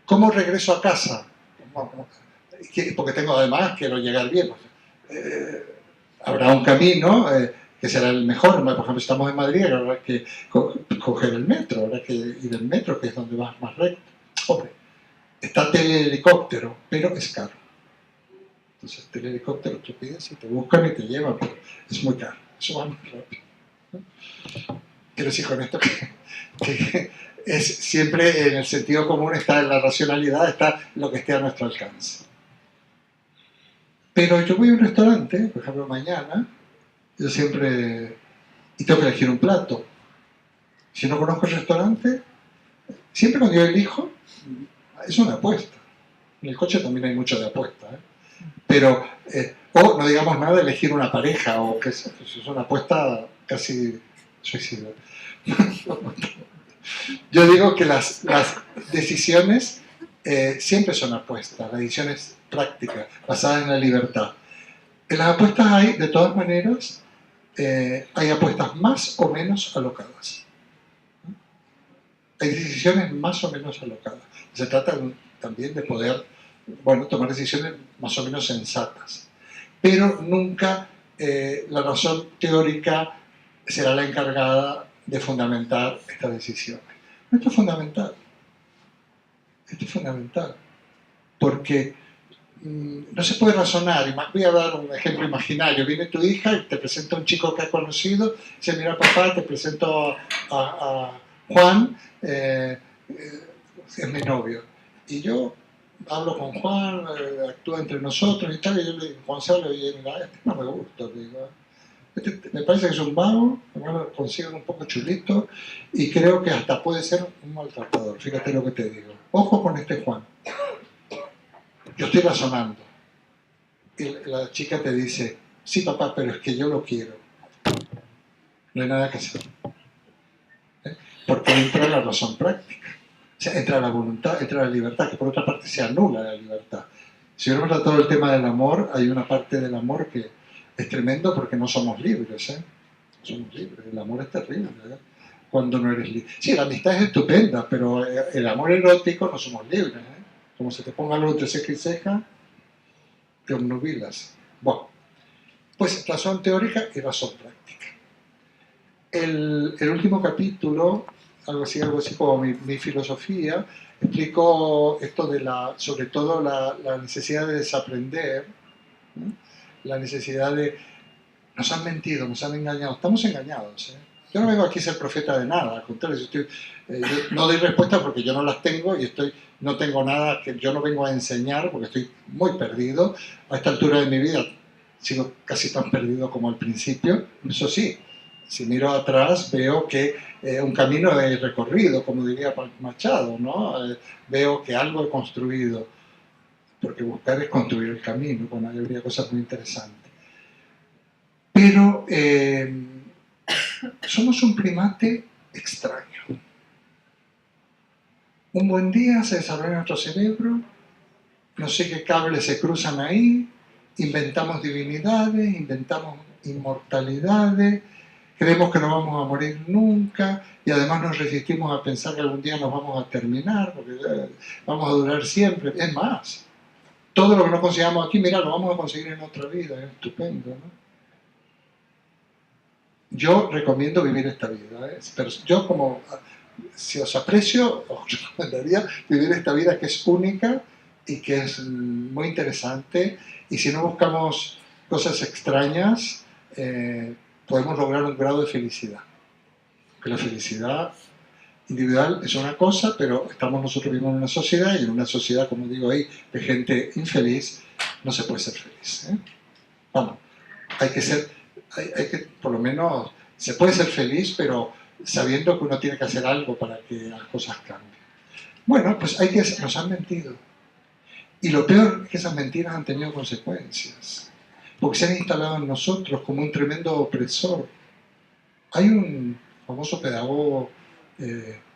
¿Cómo regreso a casa? Porque tengo además, quiero llegar bien. Habrá un camino que será el mejor. Por ejemplo, estamos en Madrid, habrá que coger el metro, habrá que ir al metro, que es donde vas más recto. Hombre, está telehelicóptero, pero es caro. Entonces, telehelicóptero tú pides y te buscan y te llevan, pero es muy caro. Eso va muy rápido, ¿no? Quiero decir con esto que es siempre en el sentido común, está en la racionalidad, está lo que esté a nuestro alcance. Pero yo voy a un restaurante, por ejemplo mañana, yo siempre, y tengo que elegir un plato. Si no conozco el restaurante, siempre cuando yo elijo, es una apuesta. En el coche también hay mucho de apuesta, ¿eh? Pero, o no digamos nada de elegir una pareja, o que es una apuesta casi suicida. Yo digo que las decisiones siempre son apuestas, las decisiones prácticas, basadas en la libertad. En las apuestas hay, de todas maneras, hay apuestas más o menos alocadas. Hay decisiones más o menos alocadas. Se trata también de poder, tomar decisiones más o menos sensatas. Pero nunca la razón teórica será la encargada de fundamentar estas decisiones. Esto es fundamental. Esto es fundamental. Porque no se puede razonar. Voy a dar un ejemplo imaginario. Viene tu hija y te presenta a un chico que has conocido. Dice, mira papá, te presento a Juan. es mi novio. Y yo hablo con Juan, actúa entre nosotros y tal, y yo le digo, Gonzalo, oye, mira, este no me gusta, digo. Este me parece que es un vago, bueno, lo consigo un poco chulito, y creo que hasta puede ser un maltratador, fíjate lo que te digo. Ojo con este Juan. Yo estoy razonando. Y la chica te dice, sí papá, pero es que yo lo quiero. No hay nada que hacer. Porque entra la razón práctica. O sea, entra la voluntad, entra la libertad, que por otra parte se anula la libertad. Si hubiéramos tratado el tema del amor, hay una parte del amor que es tremendo porque no somos libres, ¿eh? No somos libres, el amor es terrible, ¿eh? Cuando no eres libre. Sí, la amistad es estupenda, pero el amor erótico no somos libres, ¿eh? Como se te ponga algo entre ceja y ceja, te obnubilas. Bueno, pues razón teórica y razón práctica. El último capítulo, algo así como mi filosofía, explicó esto de sobre todo la necesidad de desaprender, ¿no? La necesidad de... Nos han mentido, nos han engañado, estamos engañados, ¿eh? Yo no vengo aquí a ser profeta de nada, al contrario, yo no doy respuestas porque yo no las tengo y no tengo nada que yo no vengo a enseñar porque estoy muy perdido. A esta altura de mi vida sigo casi tan perdido como al principio. Eso sí, si miro atrás veo que un camino he recorrido, como diría Machado, ¿no? Veo que algo he construido, porque buscar es construir el camino, bueno, habría cosas muy interesantes. Pero somos un primate extraño. Un buen día se desarrolla nuestro cerebro, no sé qué cables se cruzan ahí, inventamos divinidades, inventamos inmortalidades, creemos que no vamos a morir nunca y además nos resistimos a pensar que algún día nos vamos a terminar, porque vamos a durar siempre. Es más, todo lo que no consigamos aquí, mira, lo vamos a conseguir en otra vida, es estupendo, ¿no? Yo recomiendo vivir esta vida, ¿eh? Pero yo como, si os aprecio, os recomendaría vivir esta vida que es única y que es muy interesante, y si no buscamos cosas extrañas, podemos lograr un grado de felicidad. Porque la felicidad individual es una cosa, pero estamos nosotros vivimos en una sociedad, y en una sociedad, como digo ahí, de gente infeliz, no se puede ser feliz, ¿eh? Vamos, hay que, por lo menos, se puede ser feliz, pero sabiendo que uno tiene que hacer algo para que las cosas cambien. Bueno, pues nos han mentido. Y lo peor es que esas mentiras han tenido consecuencias, porque se han instalado en nosotros como un tremendo opresor. Hay un famoso pedagogo,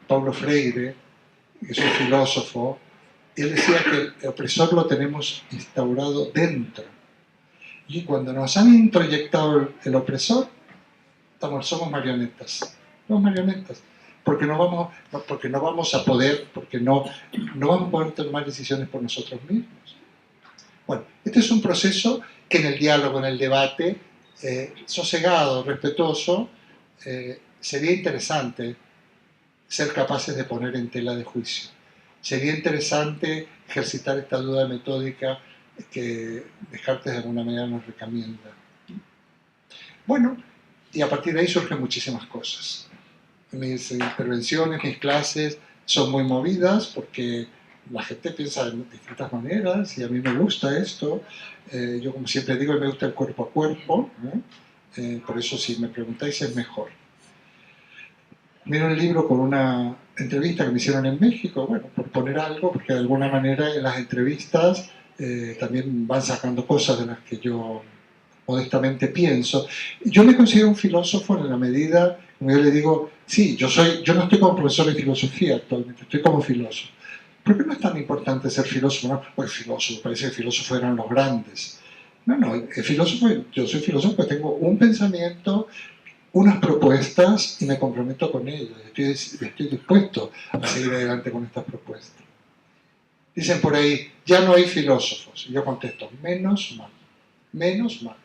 Paulo Freire, que es un filósofo, y él decía que el opresor lo tenemos instaurado dentro. Y cuando nos han introyectado el opresor, somos marionetas. Somos marionetas. Porque no vamos a poder tomar decisiones por nosotros mismos. Bueno, este es un proceso que en el diálogo, en el debate, sosegado, respetuoso, sería interesante ser capaces de poner en tela de juicio. Sería interesante ejercitar esta duda metódica que Descartes de alguna manera nos recomienda. Bueno, y a partir de ahí surgen muchísimas cosas. Mis intervenciones, mis clases son muy movidas porque la gente piensa de distintas maneras y a mí me gusta esto. Yo, como siempre digo, me gusta el cuerpo a cuerpo, ¿eh? Por eso si me preguntáis es mejor. Miro el libro con una entrevista que me hicieron en México, bueno, por poner algo, porque de alguna manera en las entrevistas también van sacando cosas de las que yo modestamente pienso. Yo me considero un filósofo en la medida, como yo le digo, sí, yo no estoy como profesor de filosofía actualmente, estoy como filósofo. ¿Por qué no es tan importante ser filósofo? No, pues filósofo, parece que filósofos eran los grandes. No, yo soy filósofo porque tengo un pensamiento, unas propuestas y me comprometo con ellas. Estoy dispuesto a seguir adelante con estas propuestas. Dicen por ahí, ya no hay filósofos. Y yo contesto, menos mal, menos mal.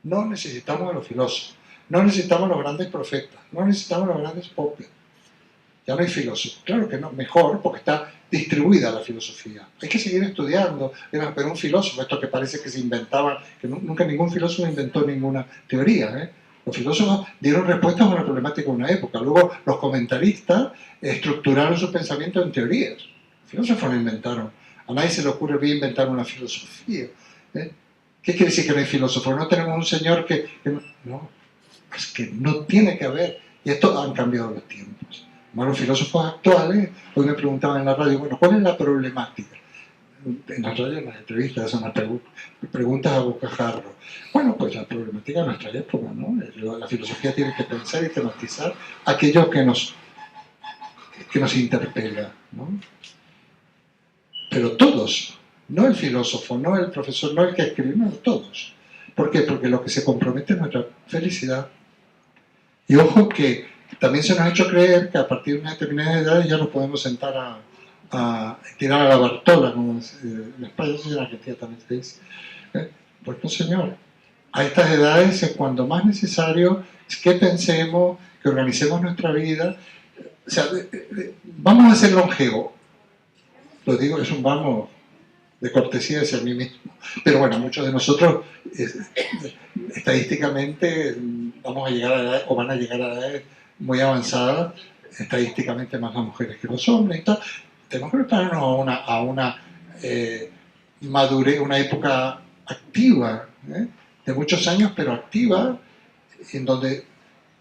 No necesitamos a los filósofos, no necesitamos a los grandes profetas, no necesitamos a los grandes popes. Ya no hay filósofos. Claro que no, mejor, porque está distribuida la filosofía. Hay que seguir estudiando. Pero un filósofo, esto que parece que se inventaba, que nunca ningún filósofo inventó ninguna teoría, ¿eh? Los filósofos dieron respuestas a una problemática de una época. Luego los comentaristas estructuraron sus pensamientos en teorías. filósofos no inventaron. A nadie se le ocurre bien inventar una filosofía. ¿Eh? ¿Qué quiere decir que no hay filósofos? No tenemos un señor que no, es que no tiene que haber. Y esto han cambiado los tiempos. Bueno, los filósofos actuales, hoy me preguntaban en la radio, bueno, ¿cuál es la problemática? En la radio, en las entrevistas, son las preguntas a bocajarro. Bueno, pues la problemática de nuestra época, ¿no? La filosofía tiene que pensar y tematizar aquello que nos interpela, ¿no? Pero todos, no el filósofo, no el profesor, no el que escribe, no, todos. ¿Por qué? Porque lo que se compromete es nuestra felicidad. Y ojo que también se nos ha hecho creer que a partir de una determinada edad ya nos podemos sentar a tirar a la Bartola, como en España y en Argentina también se dice. Pues no, señor. A estas edades es cuando más necesario es que pensemos, que organicemos nuestra vida. O sea, vamos a ser longevos. Lo digo, es un vamos de cortesía hacia mí mismo. Pero bueno, muchos de nosotros estadísticamente vamos a llegar a edades, o van a llegar a edades muy avanzadas, estadísticamente más las mujeres que los hombres y tal. Tenemos que prepararnos a una madurez, una época activa, de muchos años, pero activa, en donde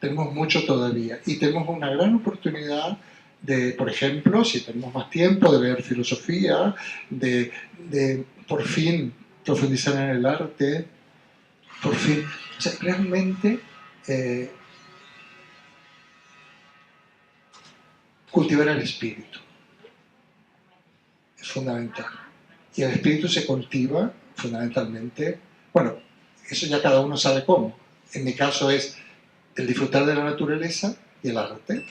tenemos mucho todavía. Y tenemos una gran oportunidad de, por ejemplo, si tenemos más tiempo, de leer filosofía, de por fin profundizar en el arte, por fin. O sea, realmente cultivar el espíritu es fundamental. Y el espíritu se cultiva fundamentalmente, bueno, eso ya cada uno sabe cómo. En mi caso es el disfrutar de la naturaleza y el arte.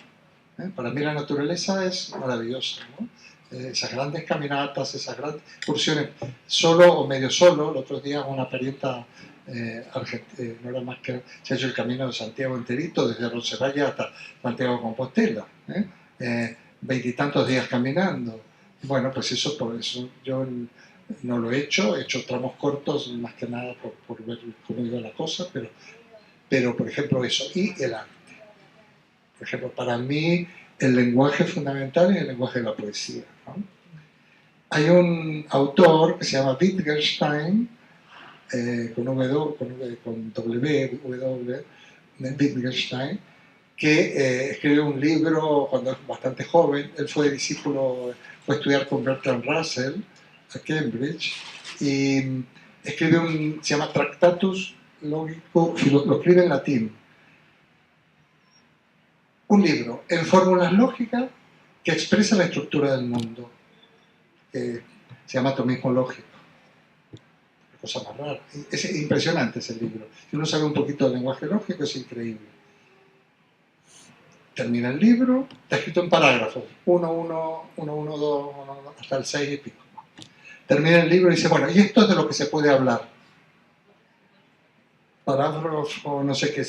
Para mí la naturaleza es maravillosa, ¿no? Esas grandes caminatas, esas grandes excursiones, solo o medio solo. El otro día una parienta no era más que se ha hecho el camino de Santiago enterito, desde Roncesvalles hasta Santiago de Compostela, 20 y tantos días caminando. Bueno, pues eso, por eso yo no lo he hecho tramos cortos, más que nada por ver cómo iba la cosa, pero por ejemplo eso, y el arte. Por ejemplo, para mí el lenguaje fundamental es el lenguaje de la poesía, ¿no? Hay un autor que se llama Wittgenstein, con W, Wittgenstein, que escribió un libro cuando es bastante joven. Él fue discípulo, fue a estudiar con Bertrand Russell a Cambridge, y escribe se llama Tractatus Logico, lo escribe en latín. Un libro en fórmulas lógicas que expresa la estructura del mundo. Se llama Atomismo Lógico. Cosa más rara. Es impresionante ese libro. Si uno sabe un poquito del lenguaje lógico, es increíble. Termina el libro, está escrito en parágrafos, 1, 1, 1, 1, 2, 1, 2, hasta el 6 y pico. Termina el libro y dice, bueno, y esto es de lo que se puede hablar. Parágrafo, no sé qué,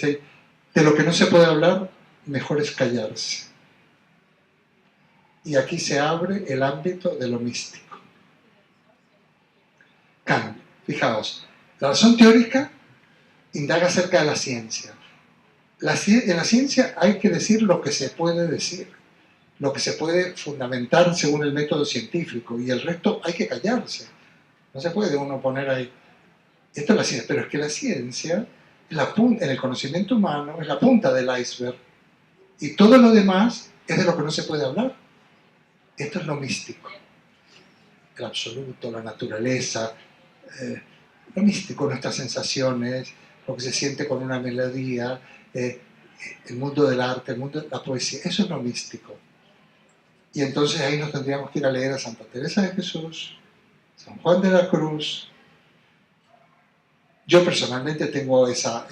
de lo que no se puede hablar, mejor es callarse. Y aquí se abre el ámbito de lo místico. Kant, fijaos, la razón teórica indaga acerca de la ciencia. En la ciencia hay que decir lo que se puede decir, lo que se puede fundamentar según el método científico, y el resto hay que callarse. No se puede uno poner ahí, esto es la ciencia, pero es que la ciencia, en el conocimiento humano, es la punta del iceberg, y todo lo demás es de lo que no se puede hablar. Esto es lo místico, el absoluto, la naturaleza, lo místico, nuestras sensaciones, lo que se siente con una melodía, el mundo del arte, el mundo de la poesía, eso es lo místico. Y entonces ahí nos tendríamos que ir a leer a Santa Teresa de Jesús, San Juan de la Cruz. Yo personalmente tengo esa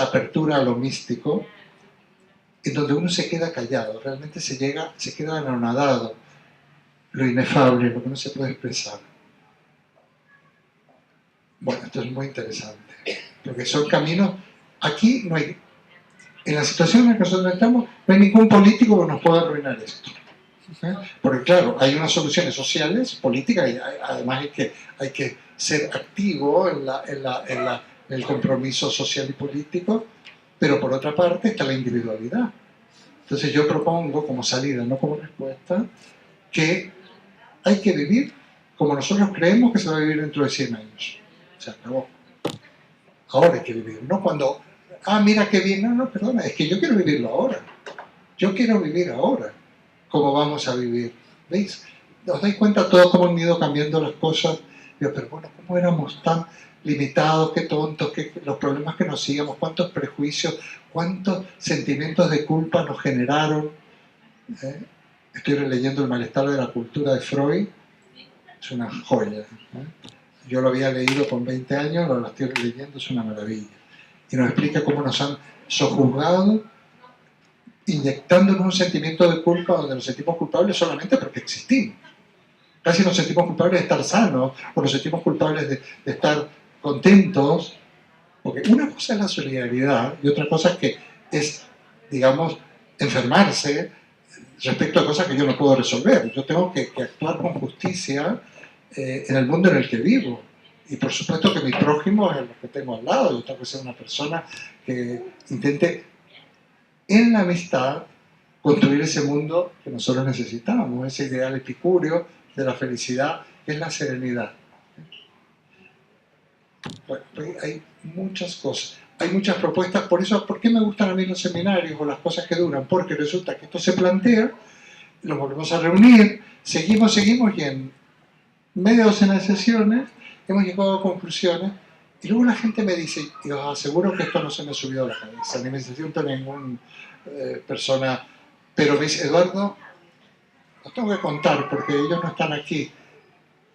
apertura a lo místico, en donde uno se queda callado, realmente se queda anonadado, lo inefable, lo que no se puede expresar. Bueno, esto es muy interesante, porque son caminos. Aquí no hay, en la situación en la que nosotros estamos, no hay ningún político que nos pueda arruinar esto. Porque claro, hay unas soluciones sociales, políticas, y además hay que ser activo en el compromiso social y político, pero por otra parte está la individualidad. Entonces yo propongo como salida, no como respuesta, que hay que vivir como nosotros creemos que se va a vivir dentro de 100 años. Se acabó. Ahora hay que vivir, no cuando, mira qué bien, no, perdona, es que yo quiero vivirlo ahora. Yo quiero vivir ahora cómo vamos a vivir. ¿Veis? ¿Os dais cuenta todo cómo han ido cambiando las cosas? Digo, pero bueno, ¿cómo éramos tan limitados, qué tontos, los problemas que nos hacíamos, cuántos prejuicios, cuántos sentimientos de culpa nos generaron? Estoy releyendo El malestar de la cultura de Freud, es una joya. Yo lo había leído con 20 años, ahora lo estoy releyendo, es una maravilla. Y nos explica cómo nos han sojuzgado, inyectándonos un sentimiento de culpa donde nos sentimos culpables solamente porque existimos. Casi nos sentimos culpables de estar sanos, o nos sentimos culpables de estar contentos, porque una cosa es la solidaridad y otra cosa es, digamos, enfermarse respecto a cosas que yo no puedo resolver. Yo tengo que actuar con justicia en el mundo en el que vivo. Y por supuesto que mi prójimo es el que tengo al lado. Yo tengo que ser una persona que intente, en la amistad, construir ese mundo que nosotros necesitamos, ese ideal epicúreo de la felicidad, que es la serenidad. Bueno, hay muchas cosas, hay muchas propuestas. Por eso, ¿por qué me gustan a mí los seminarios o las cosas que duran? Porque resulta que esto se plantea, lo volvemos a reunir, seguimos y en media docena de sesiones hemos llegado a conclusiones y luego la gente me dice, y os aseguro que esto no se me subió a la cabeza, ni me siento ninguna persona, pero me dice, Eduardo, os tengo que contar porque ellos no están aquí,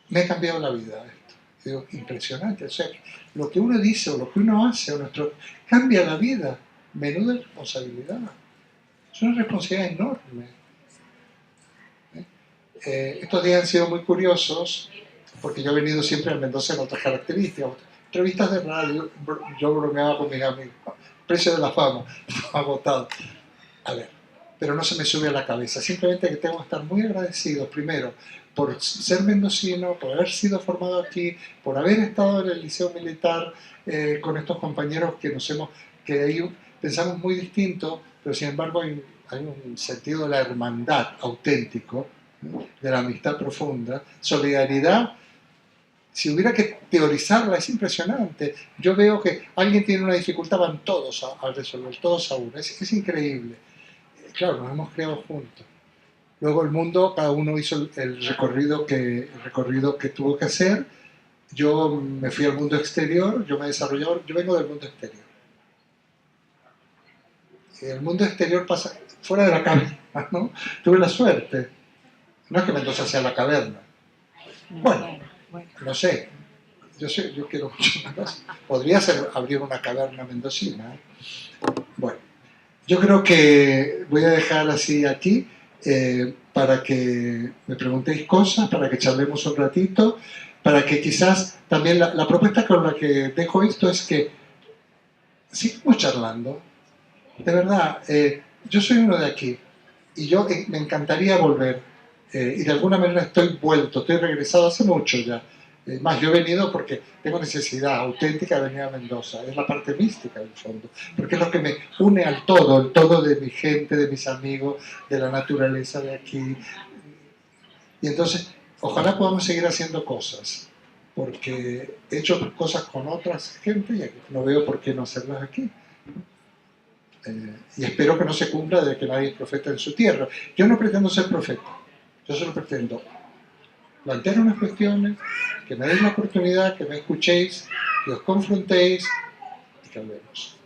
me ha cambiado la vida esto. Digo, impresionante, o sea, lo que uno dice o lo que uno hace cambia la vida. Menuda responsabilidad, es una responsabilidad enorme. Estos días han sido muy curiosos porque yo he venido siempre a Mendoza en otras características, entrevistas de radio, yo bromeaba con mis amigos, precio de la fama, agotado. A ver, pero no se me sube a la cabeza, simplemente que tengo que estar muy agradecido, primero, por ser mendocino, por haber sido formado aquí, por haber estado en el liceo militar con estos compañeros que ahí pensamos muy distinto, pero sin embargo hay un sentido de la hermandad auténtico, de la amistad profunda, solidaridad. Si hubiera que teorizarla, es impresionante. Yo veo que alguien tiene una dificultad, van todos a resolver, todos a uno. Es increíble. Claro, nos hemos creado juntos. Luego el mundo, cada uno hizo el recorrido que tuvo que hacer. Yo me fui al mundo exterior, yo me desarrollé, yo vengo del mundo exterior. El mundo exterior pasa fuera de la caverna, ¿no? Tuve la suerte. No es que Mendoza sea la caverna. Bueno, no sé. Yo quiero mucho más. Podría abrir una caverna mendocina. Bueno, yo creo que voy a dejar así aquí para que me preguntéis cosas, para que charlemos un ratito, para que quizás también la propuesta con la que dejo esto es que sigamos charlando. De verdad, yo soy uno de aquí y yo me encantaría volver. Y de alguna manera estoy regresado hace mucho ya. Más, yo he venido porque tengo necesidad auténtica de venir a Mendoza. Es la parte mística del fondo, porque es lo que me une al todo, el todo de mi gente, de mis amigos, de la naturaleza de aquí. Y entonces, ojalá podamos seguir haciendo cosas, porque he hecho cosas con otras gente y no veo por qué no hacerlas aquí. Y espero que no se cumpla de que nadie es profeta en su tierra. Yo no pretendo ser profeta. Yo solo pretendo plantear unas cuestiones, que me deis la oportunidad, que me escuchéis, que os confrontéis y que hablemos.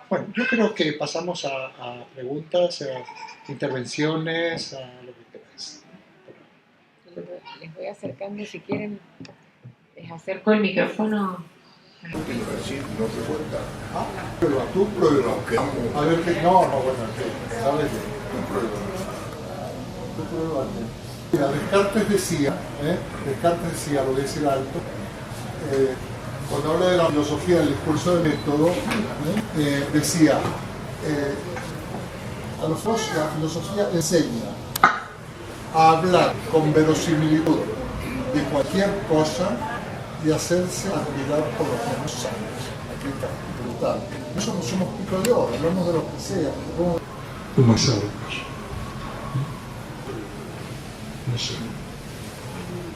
Bueno, yo creo que pasamos a preguntas, a intervenciones, a lo que queráis. Les voy acercando, si quieren, les acerco. Con el micrófono. Tú prueba. A ver qué. No, bueno, ¿sabes? Tú prueba. Mira, Descartes decía, lo voy a decir alto, cuando habla de la filosofía del discurso del método, decía, a nosotros la filosofía enseña a hablar con verosimilitud de cualquier cosa y hacerse admirar por los que no saben. Aquí está, brutal. Nosotros no somos pico de oro, hablamos de lo que sea. Tú más sabes. No sé.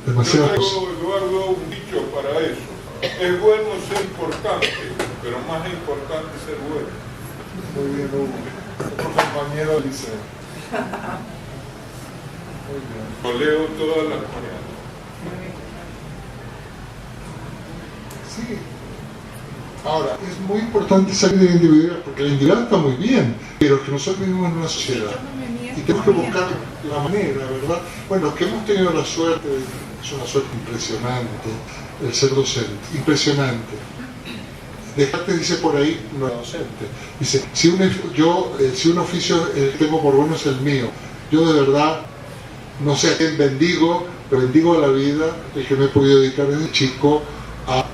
demasiadas Yo cosas. tengo, Eduardo, un dicho para eso. Es bueno ser importante, pero más importante ser bueno. Muy bien, Hugo. Otro compañero dice. Muy bien. Lo leo todas las mañanas. Sí. Ahora, es muy importante salir de la individualidad, porque la individualidad está muy bien, pero que nosotros vivimos en una sociedad y tenemos que buscar la manera, ¿verdad? Bueno, que hemos tenido la suerte, es una suerte impresionante, el ser docente, impresionante. Descartes dice por ahí, no es docente, dice, si un oficio tengo por bueno es el mío, yo de verdad, no sé a quién bendigo, pero bendigo a la vida, el que me he podido dedicar desde chico a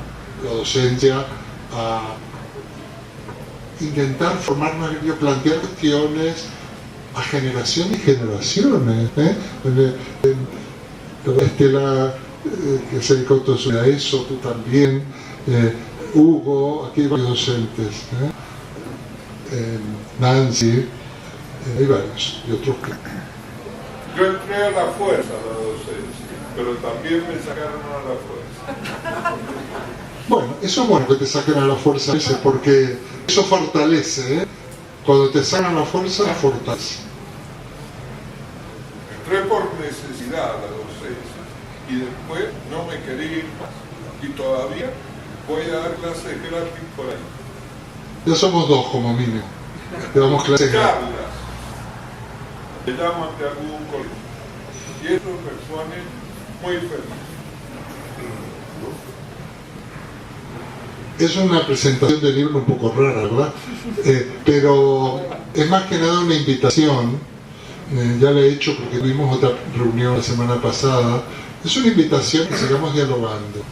la docencia, a intentar formarnos, plantear cuestiones a generaciones y generaciones. Estela, que se dedicó a eso, tú también, Hugo, aquí hay varios docentes, Nancy, hay varios, y otros que... Yo entré a la fuerza a la docencia, pero también me sacaron a la fuerza. Bueno, eso es bueno que te saquen a la fuerza, porque eso fortalece, ¿eh? Cuando te sacan a la fuerza, fortalece. Entré por necesidad a la docencia y después no me quería ir más. Y todavía voy a dar clases gratis por ahí. Ya somos dos como mínimo. Te damos clases gratis. Charlas. Me llaman de algún colegio. Y eso me pone muy feliz. Es una presentación del libro un poco rara, ¿verdad? Pero es más que nada una invitación. Ya la he hecho porque tuvimos otra reunión la semana pasada. Es una invitación que sigamos dialogando,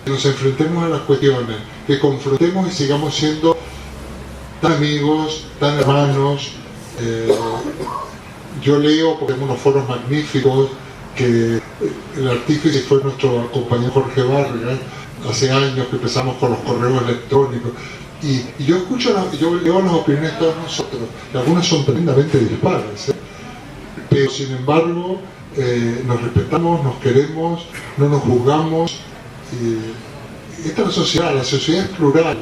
que nos enfrentemos a las cuestiones, que confrontemos y sigamos siendo tan amigos, tan hermanos. Yo leo, porque tenemos unos foros magníficos, que el artífice fue nuestro compañero Jorge Vargas, hace años que empezamos con los correos electrónicos, y yo escucho, yo leo las opiniones de todos nosotros, y algunas son tremendamente dispares, pero sin embargo nos respetamos, nos queremos, no nos juzgamos. Esta es la sociedad es plural.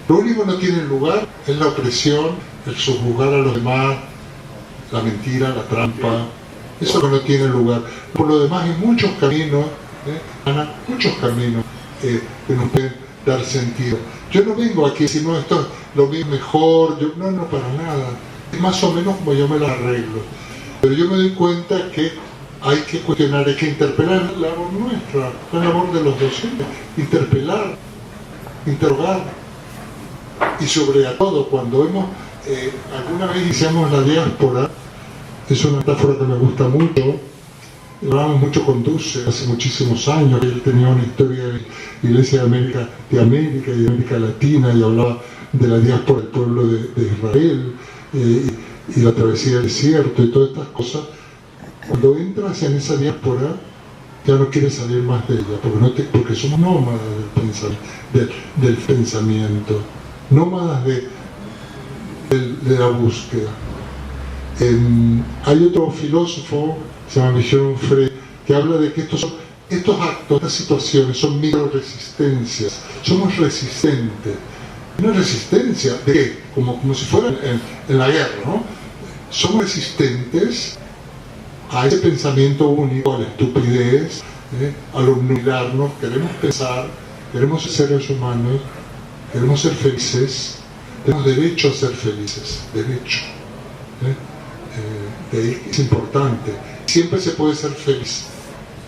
Lo único que no tiene lugar es la opresión, el subjugar a los demás, la mentira, la trampa. Eso no tiene lugar. Por lo demás hay muchos caminos, muchos caminos que nos pueden dar sentido. Yo no vengo aquí a decir, no, esto es lo mismo mejor, no, para nada. Es más o menos como yo me lo arreglo. Pero yo me doy cuenta que hay que cuestionar, hay que interpelar la labor nuestra, la labor de los docentes, interpelar, interrogar. Y sobre todo, cuando hemos, alguna vez iniciamos la diáspora, es una metáfora que me gusta mucho, hablábamos mucho con Duce hace muchísimos años, él tenía una historia de la Iglesia de América y de América Latina, y hablaba de la diáspora del pueblo de Israel, y la travesía del desierto y todas estas cosas. Cuando entras en esa diáspora, ya no quieres salir más de ella, porque somos nómadas del pensamiento, nómadas de la búsqueda. Hay otro filósofo, se llama Michel Onfray, que habla de que estos actos, estas situaciones son micro-resistencias. Somos resistentes. Una resistencia de qué? Como si fuera en la guerra, ¿no? Somos resistentes a ese pensamiento único, a la estupidez, al obnubilarnos. Queremos pensar, queremos ser seres humanos, queremos ser felices, tenemos derecho a ser felices, derecho. Es importante. Siempre se puede ser feliz.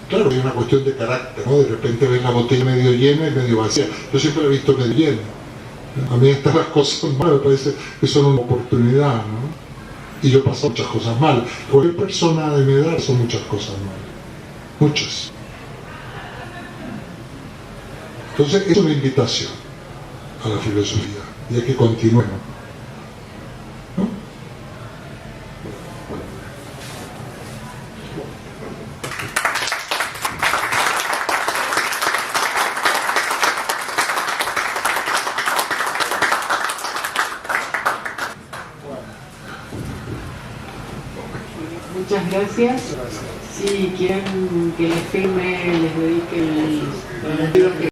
Claro, hay una cuestión de carácter, ¿no? De repente ves la botella medio llena y medio vacía. Yo siempre la he visto medio llena. A mí estas las cosas malas me parece que son una oportunidad, ¿no? Y yo he pasado muchas cosas mal. Cualquier persona de mi edad son muchas cosas malas. Muchas. Entonces es una invitación a la filosofía y a que continuemos. Muchas gracias. si quieren que les firme, les dedique el libro que